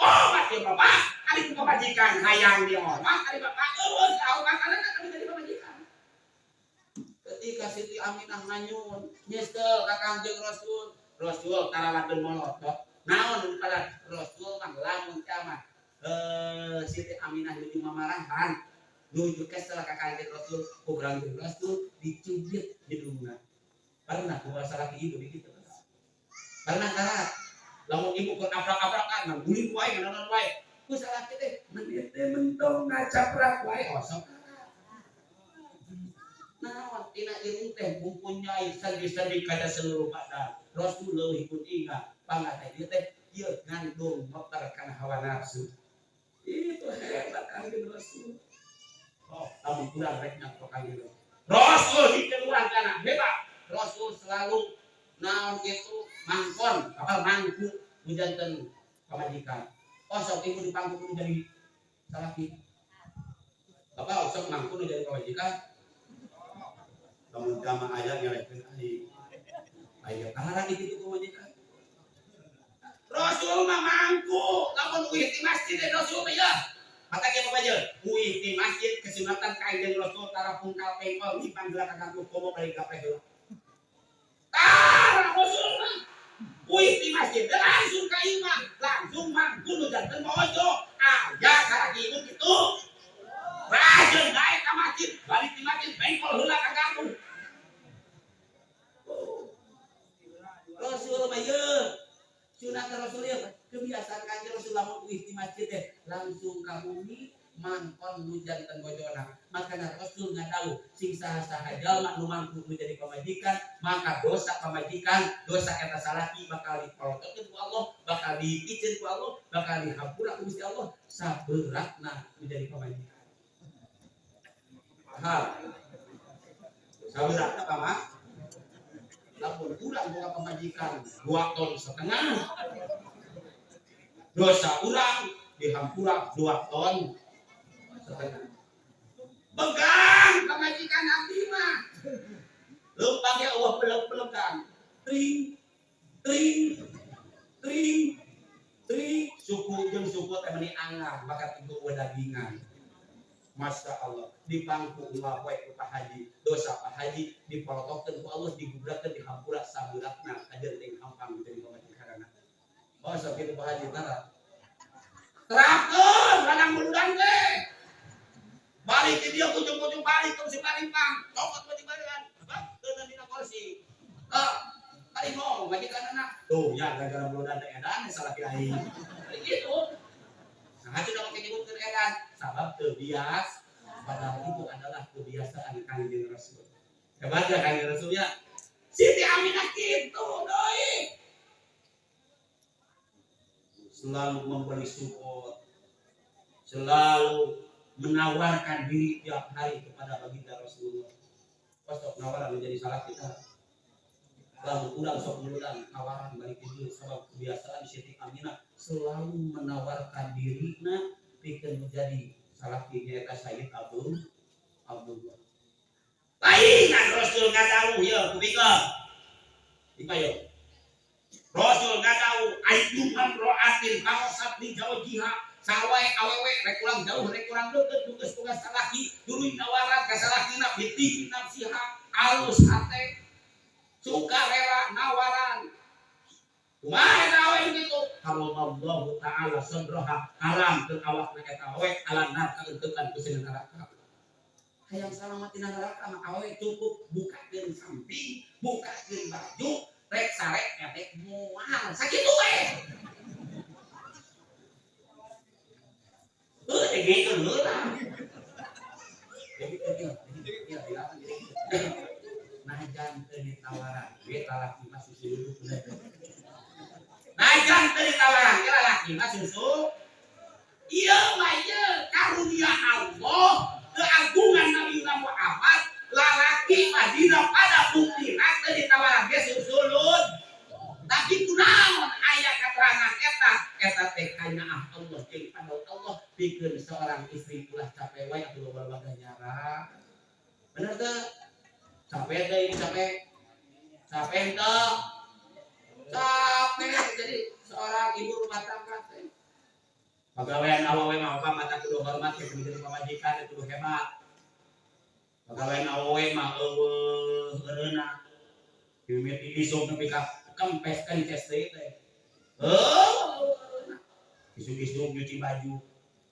mati bapak ari pamajikan hayang di omah ari bapak eueus tahu makanan kami jadi pamajikan ketika Siti Aminah nanyun nyesel ka Kanjeng Rasul tarawanteun molotot naon daripada Rasul mah lamun mah Siti Aminah nuju mamarahan nuju kesel ka Kanjeng Rasul ku Kanjeng Rasul dicubit hidungna pernah kuasa laki ibu begitu pernah lamun ibu keur abrak-abrakan ngguling wae nganaon wae ku salaki teh menit teh mentong ngacaprak wae osok naon tina irung teh mempunyai sandi-sandi kada seluruh badan Rasul leuwih pun ingat pangateh ieu teh ieu ngandung motor kana hawa nafsu itu hebat Kanjeng Rasul lamun kurang rek nyangko Kanjeng Rasul dikeluar kana hebat Rasul selalu naon kitu mangkon apa mangku hujanten pamajikan. Oh sok ibu di pangku kudu jadi salaki. Bapak sok mangku kudu jadi pamajikan. Lamun jama aya nyelekeun ai. Aya kahara di kitu pamajikan. Rasul mah mangku, lamun uih di masjid Rasul mah ya. Mata kieu bae uih di masjid kesunatan ka Kanjeng Rasul tara pungkal pengkol di panggila ka komo balik ka heula. Tara Rasul mah uih di masjid langsung ka imam, langsung mangku nu janten mojo. Aya salaki ibu kitu. Rajeun naik ka masjid, balik di masjid pengkol heula ka kampung. Rasul mah ye sunat Rasul ya kebiasaan Kanjeng Rasul lamun uih di masjid teh langsung ka bumi mangkon nu janten bojona. Makana Rasul ngadawu sing saha-saha jalma nu mangku nu jadi pamajikan maka dosa pamajikan dosa eta salaki bakal dipolotokeun ku Allah, bakal dipiceun ku Allah, bakal dihampura ku Gusti Allah saberatna nu jadi pamajikan. Paham? Saberatna apa mah? Lamun urang boga pamajikan 2 ton setengah dosa urang dihampura 2 ton setengah. Begang pamajikan abdi mah leumpang ya Allah pelek-pelekan tring tring tring tring suku jeung suku teh meuni anggar bakat ibu dagingan. Masya Allah di pangku ulah poe ku Pak Haji dosa Pak Haji dipolotokeun ku Allah digubrakkeun dihampura saburatna ajeun teh hampang jadi pamajikanna. Oh sok kitu Pak Haji tara. Terapkeun ladang muludang teh. Balik ke dia ujung-ujung balik ke si Parimpang. Cokot mati badan. Teuneun dina kursi. Tadi mau majikanna. Tuh ya gara-gara muludang teh edan salah kiai. Gitu. Nah, itu dong menyebutkan edan sabab terbias padahal itu adalah kebiasaan Kanjeng Rasul. Hebat ya Kanjeng Rasul ya. Siti Aminah gitu doi. Selalu memberi support. Selalu menawarkan diri tiap hari kepada baginda Rasulullah. Kosok nawaran menjadi salah kita. Lalu ulang sok muludang tawaran balik itu sebab kebiasaan Siti Aminah selalu menawarkan dirinya bikin menjadi salakinya eta Sayyid Abdullah. Laingan Rasul ngadawu ya kupika. Ipayo. Rasul ngadawu ayyuhan ra'atin kawasat li jawjiha sawae awewe rek ulang jauh rek ulang deukeut tugas tugas salaki duluy nawaran ka salakina biti nafsiha alus hate suka rela nawaran. Kumaha awewe kitu? Halallahu taala sadraha haram teu awakna eta awewe alanna kaeunteukan ku sing neraka. Hayang salamatina neraka mah awewe cukup bukakeun samping, bukakeun baju, rek sarek efek moal. Sakitu we. Gitu heula. Najan teu ditawaran, we talaki mah susu duduk bener. Najan teu ditawaran, we lalaki mah susu. Ieu mah ieu karunia Allah, keagungan Nabi Muhammad, lalaki mah dina pada buktina teu ditawaran ge susu lud. Tapi kunaon aya keterangan eta teh kana Allah jeung pandaun Allah pikeun seorang istri ulah capek wae atuh loba nyara. Bener teu? Capek teh ini capek teu? Capek jadi seorang ibu rumah tangga teh. Pagawean awewe mah apa mata kudu hormat ke jadi pamajikan kudu hebat. Pagawean awewe mah eueuh eureuna. Mimiti isuk nepi ka kempeskan cesde teh. Isuk-isuk nyuci baju,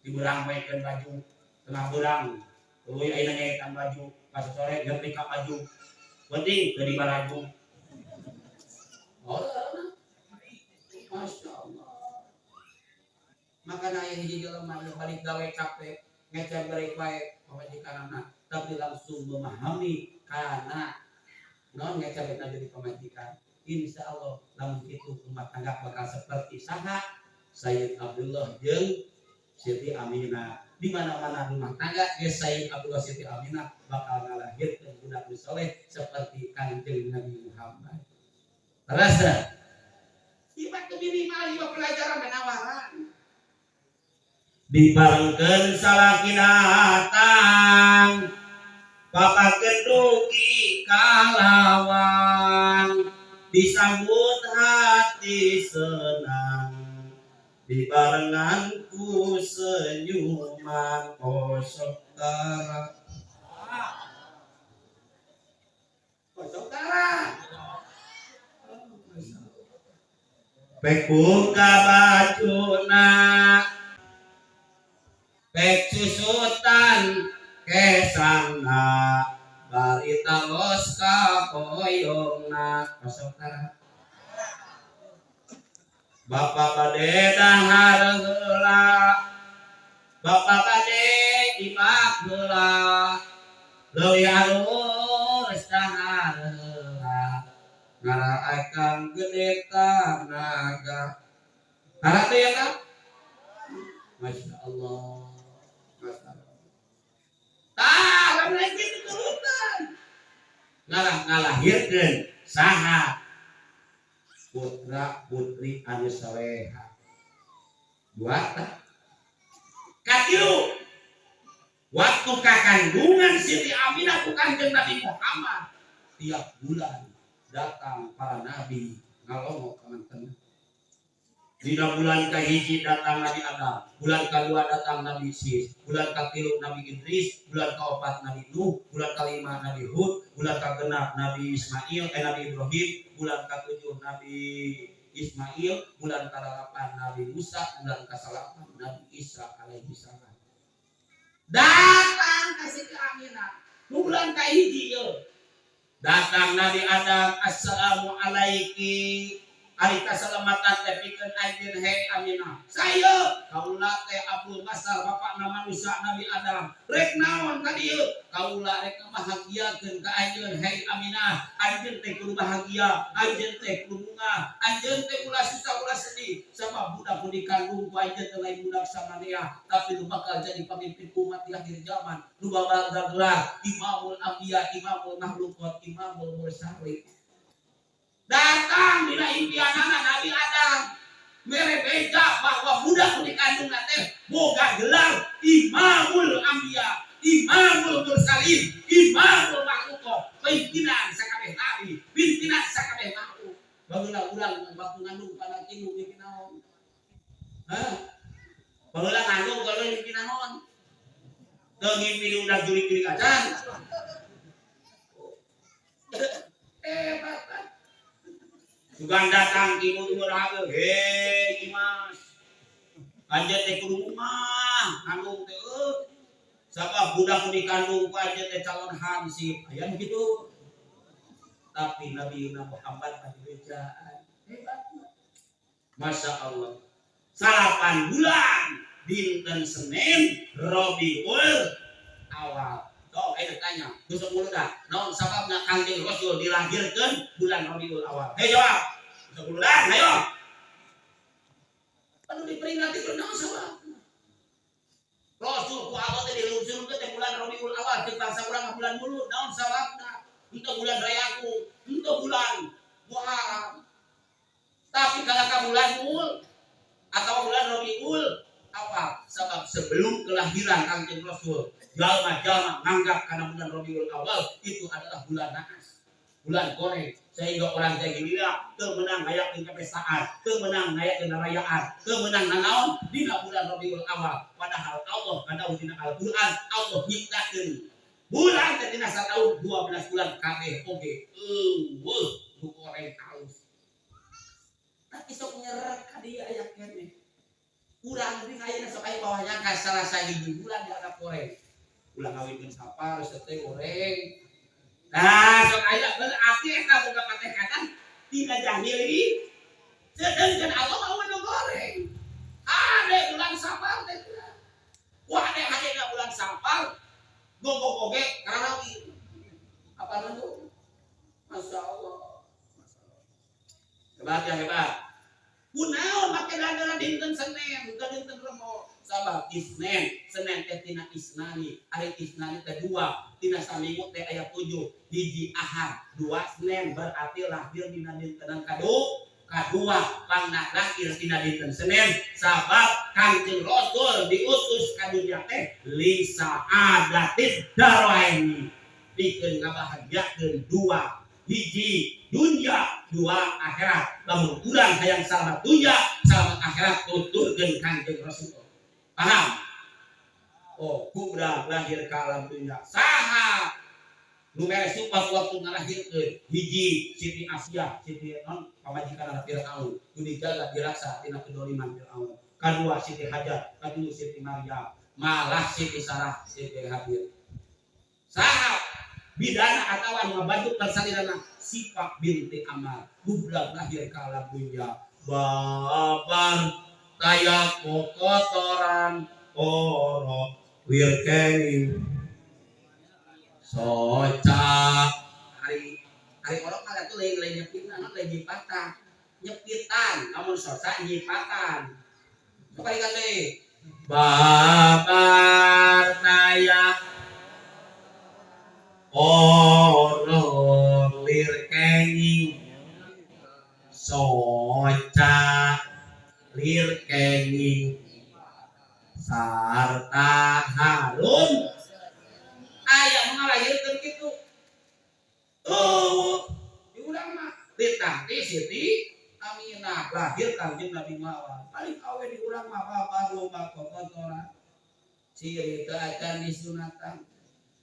diberang baikkan baju, tengah berang. Tuluy ayeuna nyaetan baju, pas sore ganti ka baju. Penting dari baragu. Oh, Masya Allah. Makanya aya hiji jelema balik gawe capek, ngecek balik wae pamajikanna, tapi langsung memahami karena non ngecek jadi pamajikan. Insya Allah lamun itu rumah tangga bakal seperti saha Sayyid Abdullah jeung Siti Aminah. Di mana-mana rumah tangga Sayyid Abdullah Siti Aminah bakal ngalahirkeun budak nu saleh seperti Kanjeng Nabi Muhammad. Terasa Ibarat minimal ieu pelajaran menawaran. Dibarengkeun salaki datang papakeun dugi kalawang disambut hati senang dibarengan ku senyuman saudara. Saudara. Pek buka bajuna pek susutan kesana bari talos ka poyongna saudara. Bapak bade dahar heula bapak bade imak heula leuwih alus dahar heula ngaraekan gede tanaga harap ya kan. Masya Allah. Tah, lamun kitu turutan. Ngalahirkeun saha putra putri anu saleha. Dua tah. Katilu. Waktu kakandungan Siti Aminah ku Kanjeng Nabi Muhammad Tiap bulan datang para nabi ngalongok ka manten. Dina bulan kahiji datang Nabi Adam, bulan kedua datang Nabi Sis, bulan katilu Nabi Idris, bulan keempat Nabi Nuh, bulan kelima Nabi Hud, bulan kegenap Nabi Ismail, Nabi Ibrahim, bulan ketujuh Nabi Ismail, bulan ke-8 Nabi Musa, bulan ke-9 Nabi Isa alaihi salam. datang ka Siti Aminah. Nu bulan kahiji ieu. Datang Nabi Adam, assalamu alaiki. Ari kasalamatan teh pikeun anjeun he Aminah. Saya Kaula teh Abdul Basar bapakna manusia Nabi Adam. rek naon ka dieu? Kaula rek bahagiakeun ka anjeun he Aminah. Anjeun teh kudu bahagia, anjeun teh kudu bunga, anjeun teh ulah susah ulah sedih. Sabab budak nu dikandung ku anjeun teh lain budak Samaria, tapi nu bakal jadi pamimpin umat di akhir zaman. Nu bakal gelar Imamul Anbiya, Imamul Makhluqat, Imamul Mursalin. Datang dina impianana Nabi Adam. Mere beja bahwa budak nu dikandung teh boga gelar Imamul Anbiya, Imamul Mursalin, Imamul Makhluqat, pimpinan sakabeh nabi, pimpinan sakabeh makhluk. Bageula urang waktu ngandung kana kieu mimpi naon? Hah? Bageula ngandung kalau mimpi naon? Teu ngimpi udah jurig-jurig acan. Bapak. Sugan datang kieu murah he Imas. Anjeun teh kudu mah ngandung teh sabab budak nu dikandung ku anjeun teh calon hansip. Aya nu kitu. Tapi Nabi Muhammad pajejaan. Masya Allah. 8 bulan dinten Senin Rabiul Awal. Dong, tanya, besok mulu dah. Naon sababna Kanjeng Rasul dilahirkeun bulan Rabiul Awal? Hei jawab. Besok mulu dah, ayo. Anu diperingati beunang sabab. Rasul ku Allah teh diluncurkeun teh bulan Rabiul Awal, teu bangsa urang bulan mulu. Naon sababna? Untuk bulan rayaku, untuk bulan Muharram. Tapi kalau ka bulan Mul atau bulan Rabiul Awal, sebab sebelum kelahiran Kanjeng Rasul, jalma-jalma nganggap karena bulan Rabiul Awal itu adalah bulan naas, bulan korek, sehingga orang jahiliyah teu meunang ngayakeun kapestaan, teu meunang ngayakeun rayaan, teu meunang nanaon dina bulan Rabiul Awal. Padahal Allah ngadawuh dina Al-Qur'an, Allah nyiptakeun bulan teh dina sataun 12 bulan kabeh oge eueuh nu korek halus. Tapi sok nyerek ka dieu aya keneh. Urang di ayeuna sok aya bawahnya ka salah sahiji bulan di arab korek. Ulah ngawinkeun sapar teh goreng. Nah, sok aya berarti eta boga patekatan tina jahili. Sedengkeun Allah mau nu goreng. Ade bulan Sapar teh. Wah, ade hadena bulan Sapar. Gogo-goge karena apa itu? Masya Allah. Hebat ya hebat. Kunaon make dandalan dinten Senin, bukan dinten Rebo. Sabab Isnin, Senin teh tina Isnani, hari Isnani teh 2, tina saminggu teh aya 7, hiji Ahad, 2 Senin berarti lahir dina dintenan kadu Kadua pangna lahir tina dinten Senin sabab Kanjeng Rasul diutus ka dunya teh li saadatin daraini pikeun ngabahagiakeun dua hiji dunya dua akhirat. Lamun urang hayang selamat dunya selamat akhirat tuturkeun Kanjeng Rasul. Paham? Oh, kuda lahir ka alam dunya saha nu mere sumpah waktu ngalahirkeun hiji Siti Asiyah Siti non pamajikan Firaun nu dijaga diraksa tina kedoliman Firaun. Kadua Siti Hajar, katilu Siti Maryam, malah Siti Sarah Siti Hadir. Saha bidana atawa nu ngabantu persalirana Sifah binti Amar budak lahir ka alam dunya babar kaya kotoran oro wirkeng soca hari orang malah tuh lain nyepitan nyipatan nyepitan namun soca nyipatan coba ikan deh babar kaya oro wirkeng soca wirkeng sarta harum ayah mengalahirkan gitu. Oh, diulang mah ditangti Siti Aminah lahir Kanjeng Nabi Mawar. Paling awe diulang mah bapak lomba kotoran. Ciri keacan disunatan.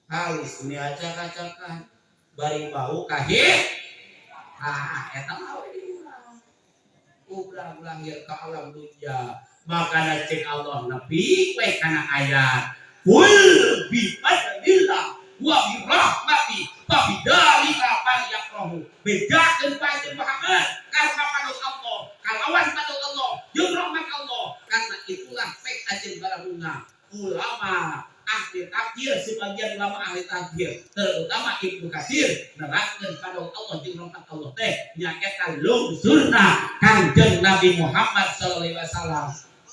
Halis diacak-acakan. Bari bau kahit. Eta mah awe diulang. Ulang lahir ka alam dunya. Maka cek Allah Nabi we kana ayat. Kul bi fadlillah wa bi rahmati fa bidzalika falyafrahu. Bedakeun Kanjeng Muhammad karena panu Allah, kalawan panu Allah, jeung rahmat Allah. Karena itulah pek ajeun barahuna ulama ahli tafsir sebagian ulama ahli tafsir terutama Ibnu Katsir nerangkeun panu Allah jeung rahmat Allah teh nyaeta lungsurna Kanjeng Nabi Muhammad sallallahu alaihi wasallam.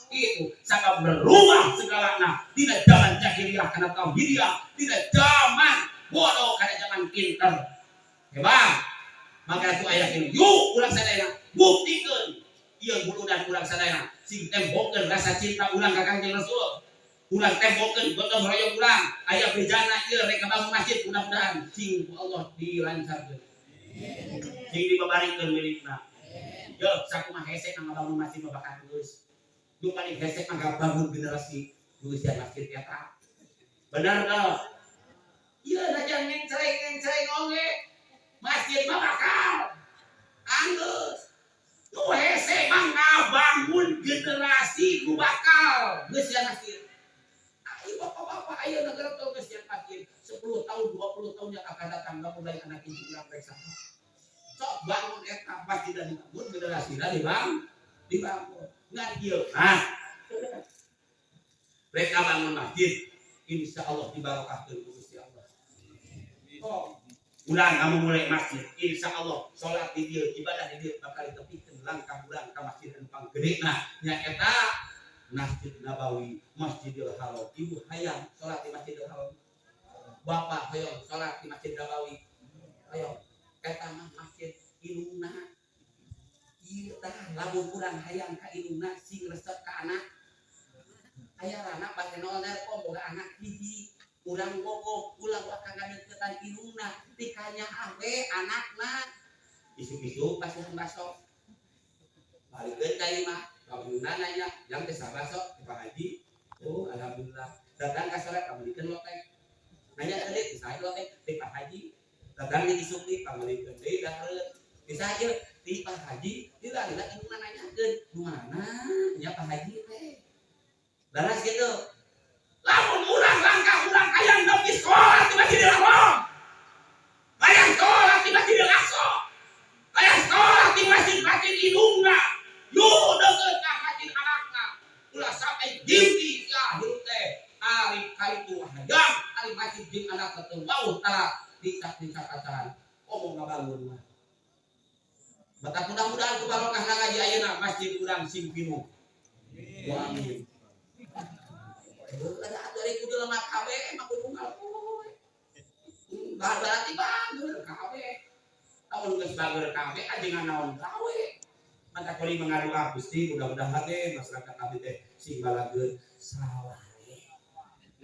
Itu sangat berubah segalanya tidak zaman jahiliyah karena tauhidiyah tidak zaman bodoh karena zaman pinter hebat maka itu ayat ini yuk ulang sadayana buktikan ieu buludan ulang sadayana sing tembokeun rasa cinta ulang ka Kanjeng Rasul ulang tembokeun gotong royong ulang aya bejana ieu rek bangun masjid mudah-mudahan sing Allah dilancarkeun sing dibabarikeun milikna yo sakumaha hese nang bangun masjid babakan geus lu paling gesek mah bangun generasi usia masjid eta benar tau iya aja ngencreng oge masjid mah bakal anggeus lu hese mah ngabangun generasi ku bakal geus ya masjid ayo bapak-bapak ayo negara tau geus ya masjid 10 tahun 20 tahun yang akan datang gak mulai anak itu ulang periksa sok bangun eta masjid dan dibangun generasi dan dibangun nggak dia, mereka bangun masjid, insya Allah dibarokahkan Gusti Allah. Oh, ulang kamu mulai masjid, insya Allah sholat di dia, ibadah di dia, bakal ditepikan langkah ulang ke masjid dan panggede. Nah, nyata Masjid Nabawi, Masjidil Haram. Ibu hayang sholat di Masjidil Haram. Bapak hayang sholat di Masjid Nabawi. Hayang, kata masjid iluna. Iya tah lamun urang hayang ka indungna sing resep ka anak aya anak pake noner kok boga anak hiji urang bogo ulang wakang ngadeukeutan indungna tikanya awe anakna isuk-isuk pasihan baso balikeun ka imah babuna nanya jang teh sabaso Pak Haji oh alhamdulillah datang ka salat pamulikeun lotek nanya tadi sae lotek teh Pak Haji datang di isuk pamulikeun deui dahareun bisa aja di Pak Haji tidak itu nanyakeun mana nya Pak Haji teh laras gitu lamun urang langkah urang hayang nepi sekolah di Masjidil Haram hayang sekolah di Masjidil Aqsa hayang sekolah di masjid-masjid indungna yu deukeut ka masjid anakna ulah sampai jimpi ya hirup teh ari kaitu hayang ari masjid jeung anak teu wauh tara dicak-dicakatan omong ngabangun mah maka mudah-mudahan ku barokah ngaji ayeuna masjid urang sing pinuh. Amin. Ada aturan kudu lemah kabeh mah kudu ngalpoe. Berarti bager kabeh. Tahun geus bager kabeh ajengan naon gawe. mata kali mengadu Gusti mudah-mudahan teh masyarakat kami teh sing balageun salawale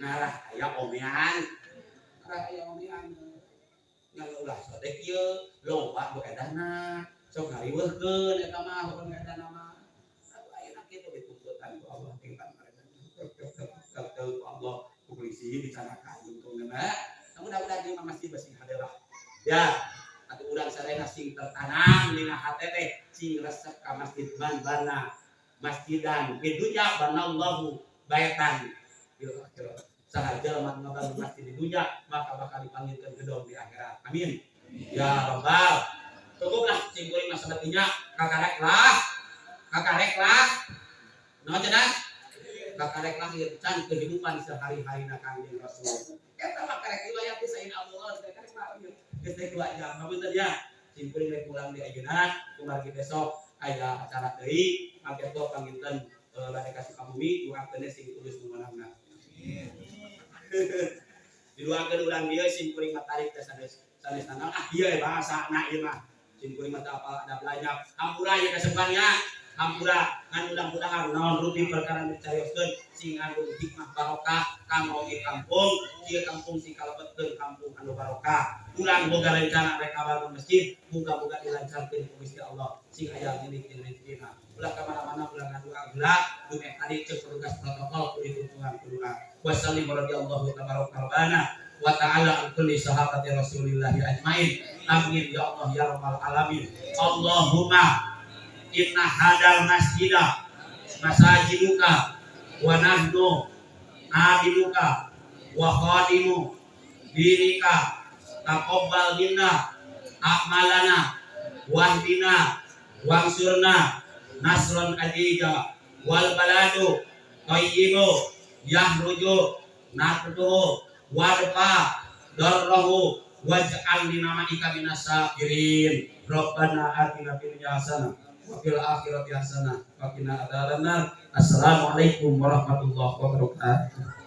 ngarah aya omean yang ulah sodek ieu loba nu edana sok ngariweuhkeun eta mah heukeun edana mah ayeuna kitu dituntutan ku Allah tingkat mereka ku Allah ku polisi dicanakan untungna mudah-mudahan di masjid bersih hadirah ya atuh urang sadaya sing tertanam dina hate teh sing resep ka masjid bana masjidan bidunya banallahu baitan bil akhirah sahaja mak ngabangun masjid di dunia maka bakal dipanggilkeun gedong di akhirat amin ya rabbal cukuplah sing kuring masalahnya kakarek lah naon cenah kakarek lah ieu can kehidupan sehari-harina Kangjeng Rasul eta mah karek riwayat ti sayyidina Allah karek mah geus teh 2 jam punten ya sing kuring rek pulang di ayeuna kumargi besok aya acara deui mangke tos panginten bade kasih kabumi doakeun sing tulus numanangna diluangkeun urang dieu sing kuring matarik teh sanes tanggal ieu bahasa na ieu mah sing kuring mata apa ada belajar hampura ya kasebannya hampura ngan mudah-mudahan naon rutin perkara dicarioskeun sing ngandung hikmah barokah kanggo di kampung ieu kampung sing kalebetkeun kampung anu barokah urang boga rencana rek bangun masjid muga-muga dilancarkeun ku Gusti Allah sing aya ngiring rezekina ulah ka mana-mana ulah ngadu agla dume tadi cek petugas protokol kudu dituntunan kudu wasallim radhiyallahu tabaraka wa ta'ala an kulli sahabati Rasulillah ajmain amin ya Allah ya rabbal alamin Allahumma inna hadal masjidah masajiduka wa nahnu abiduka wa khadimu dinika taqabbal minna a'malana wahdina wangsurna nasron adija wal baladu thayyibu yahruju natruhu warfa darrahu waj'al lina ma'ika minasabirin rabbana atina fid dunya hasanah wa fil akhirati hasanah wa qina adzabannar assalamualaikum warahmatullahi wabarakatuh.